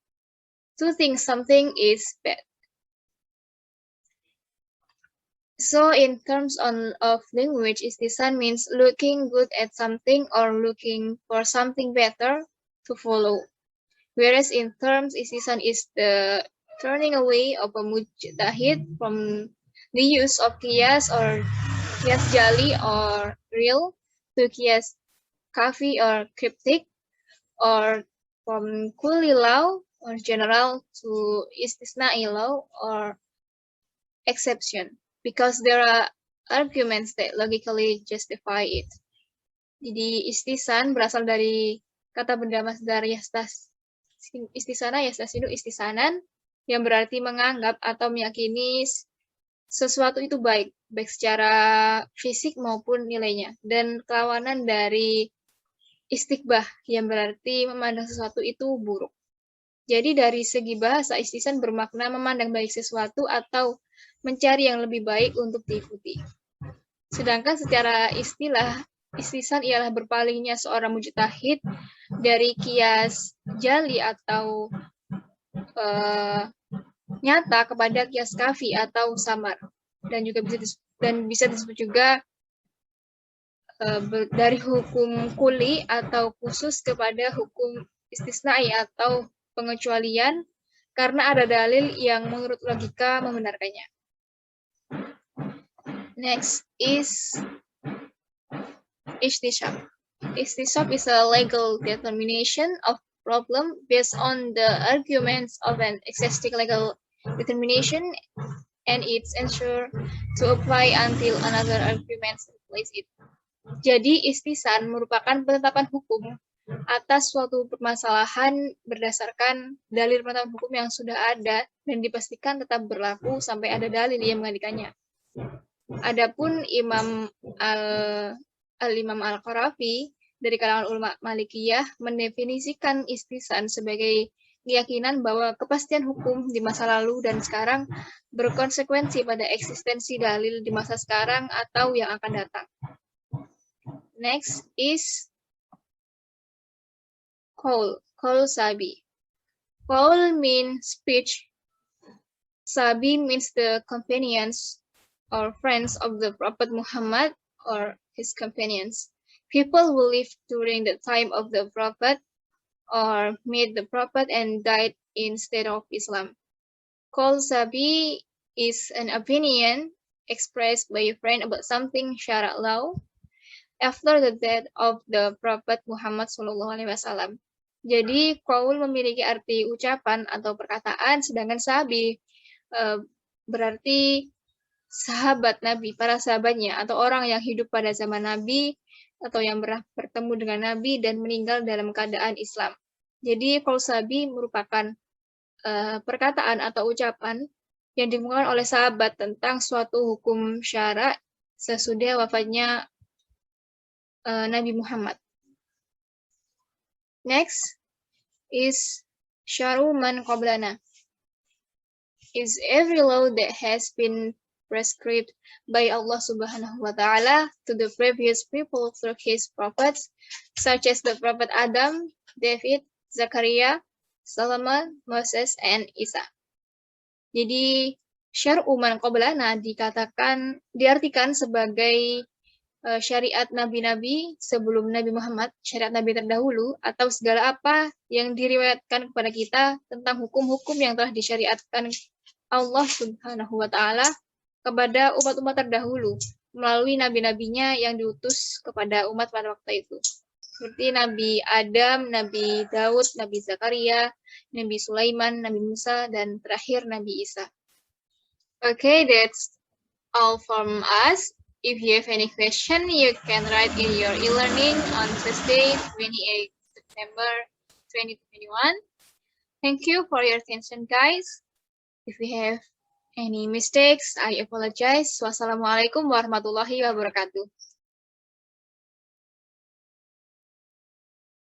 to think something is bad. So in terms of language, istisan means looking good at something or looking for something better to follow. Whereas in terms, istisan is the turning away of a mujtahid from the use of qiyas or qiyas jali or real to qiyas kafi or cryptic, or from kulli law or general to istisna'i law or exception, because there are arguments that logically justify it. Jadi istisan berasal dari kata benda masdar istisana yastasinu istisanan, yang berarti menganggap atau meyakini sesuatu itu baik secara fisik maupun nilainya, dan kelawanan dari istiqbah yang berarti memandang sesuatu itu buruk. Jadi dari segi bahasa, istisan bermakna memandang baik sesuatu atau mencari yang lebih baik untuk diikuti. Sedangkan secara istilah, istisan ialah berpalingnya seorang mujtahid dari qiyas jali atau nyata kepada qiyas kafi atau samar, dan juga bisa disebut juga dari hukum kuli atau khusus kepada hukum istisnai atau pengecualian karena ada dalil yang menurut logika membenarkannya. Next is ihtisab. Ihtisab is a legal determination of problem based on the arguments of an existing legal determination, and it's ensured to apply until another argument replace it. Jadi ihtisan merupakan penetapan hukum atas suatu permasalahan berdasarkan dalil pengetahuan hukum yang sudah ada dan dipastikan tetap berlaku sampai ada dalil yang mengalihkannya. Adapun Imam Al-Qarafi dari kalangan ulama Malikiyah mendefinisikan istihsan sebagai keyakinan bahwa kepastian hukum di masa lalu dan sekarang berkonsekuensi pada eksistensi dalil di masa sekarang atau yang akan datang. Next is qaul sabi. Qaul means speech. Sabi means the companions or friends of the Prophet Muhammad or his companions. People who lived during the time of the Prophet or met the Prophet and died instead of Islam. Qaul sabi is an opinion expressed by a friend about something syara' law after the death of the Prophet Muhammad SAW. Jadi, qaul memiliki arti ucapan atau perkataan, sedangkan sabi berarti sahabat Nabi, para sahabatnya, atau orang yang hidup pada zaman Nabi, atau yang pernah bertemu dengan Nabi dan meninggal dalam keadaan Islam. Jadi, qaul sabi merupakan perkataan atau ucapan yang dimulakan oleh sahabat tentang suatu hukum syara' sesudah wafatnya Nabi Muhammad. Next is syar'u man qablana. Is every law that has been prescribed by Allah Subhanahu wa Ta'ala to the previous people through his prophets, such as the Prophet Adam, David, Zakaria, Solomon, Moses, and Isa. Jadi, syar'u man qablana diartikan sebagai syariat nabi-nabi sebelum Nabi Muhammad, syariat nabi terdahulu, atau segala apa yang diriwayatkan kepada kita tentang hukum-hukum yang telah disyariatkan Allah Subhanahu wa Ta'ala kepada umat-umat terdahulu melalui nabi-nabinya yang diutus kepada umat pada waktu itu. Seperti Nabi Adam, Nabi Daud, Nabi Zakaria, Nabi Sulaiman, Nabi Musa, dan terakhir Nabi Isa. Okay, that's all from us. If you have any question, you can write in your e-learning on Thursday, 28 September 2021. Thank you for your attention, guys. If we have any mistakes, I apologize. Wassalamualaikum warahmatullahi wabarakatuh.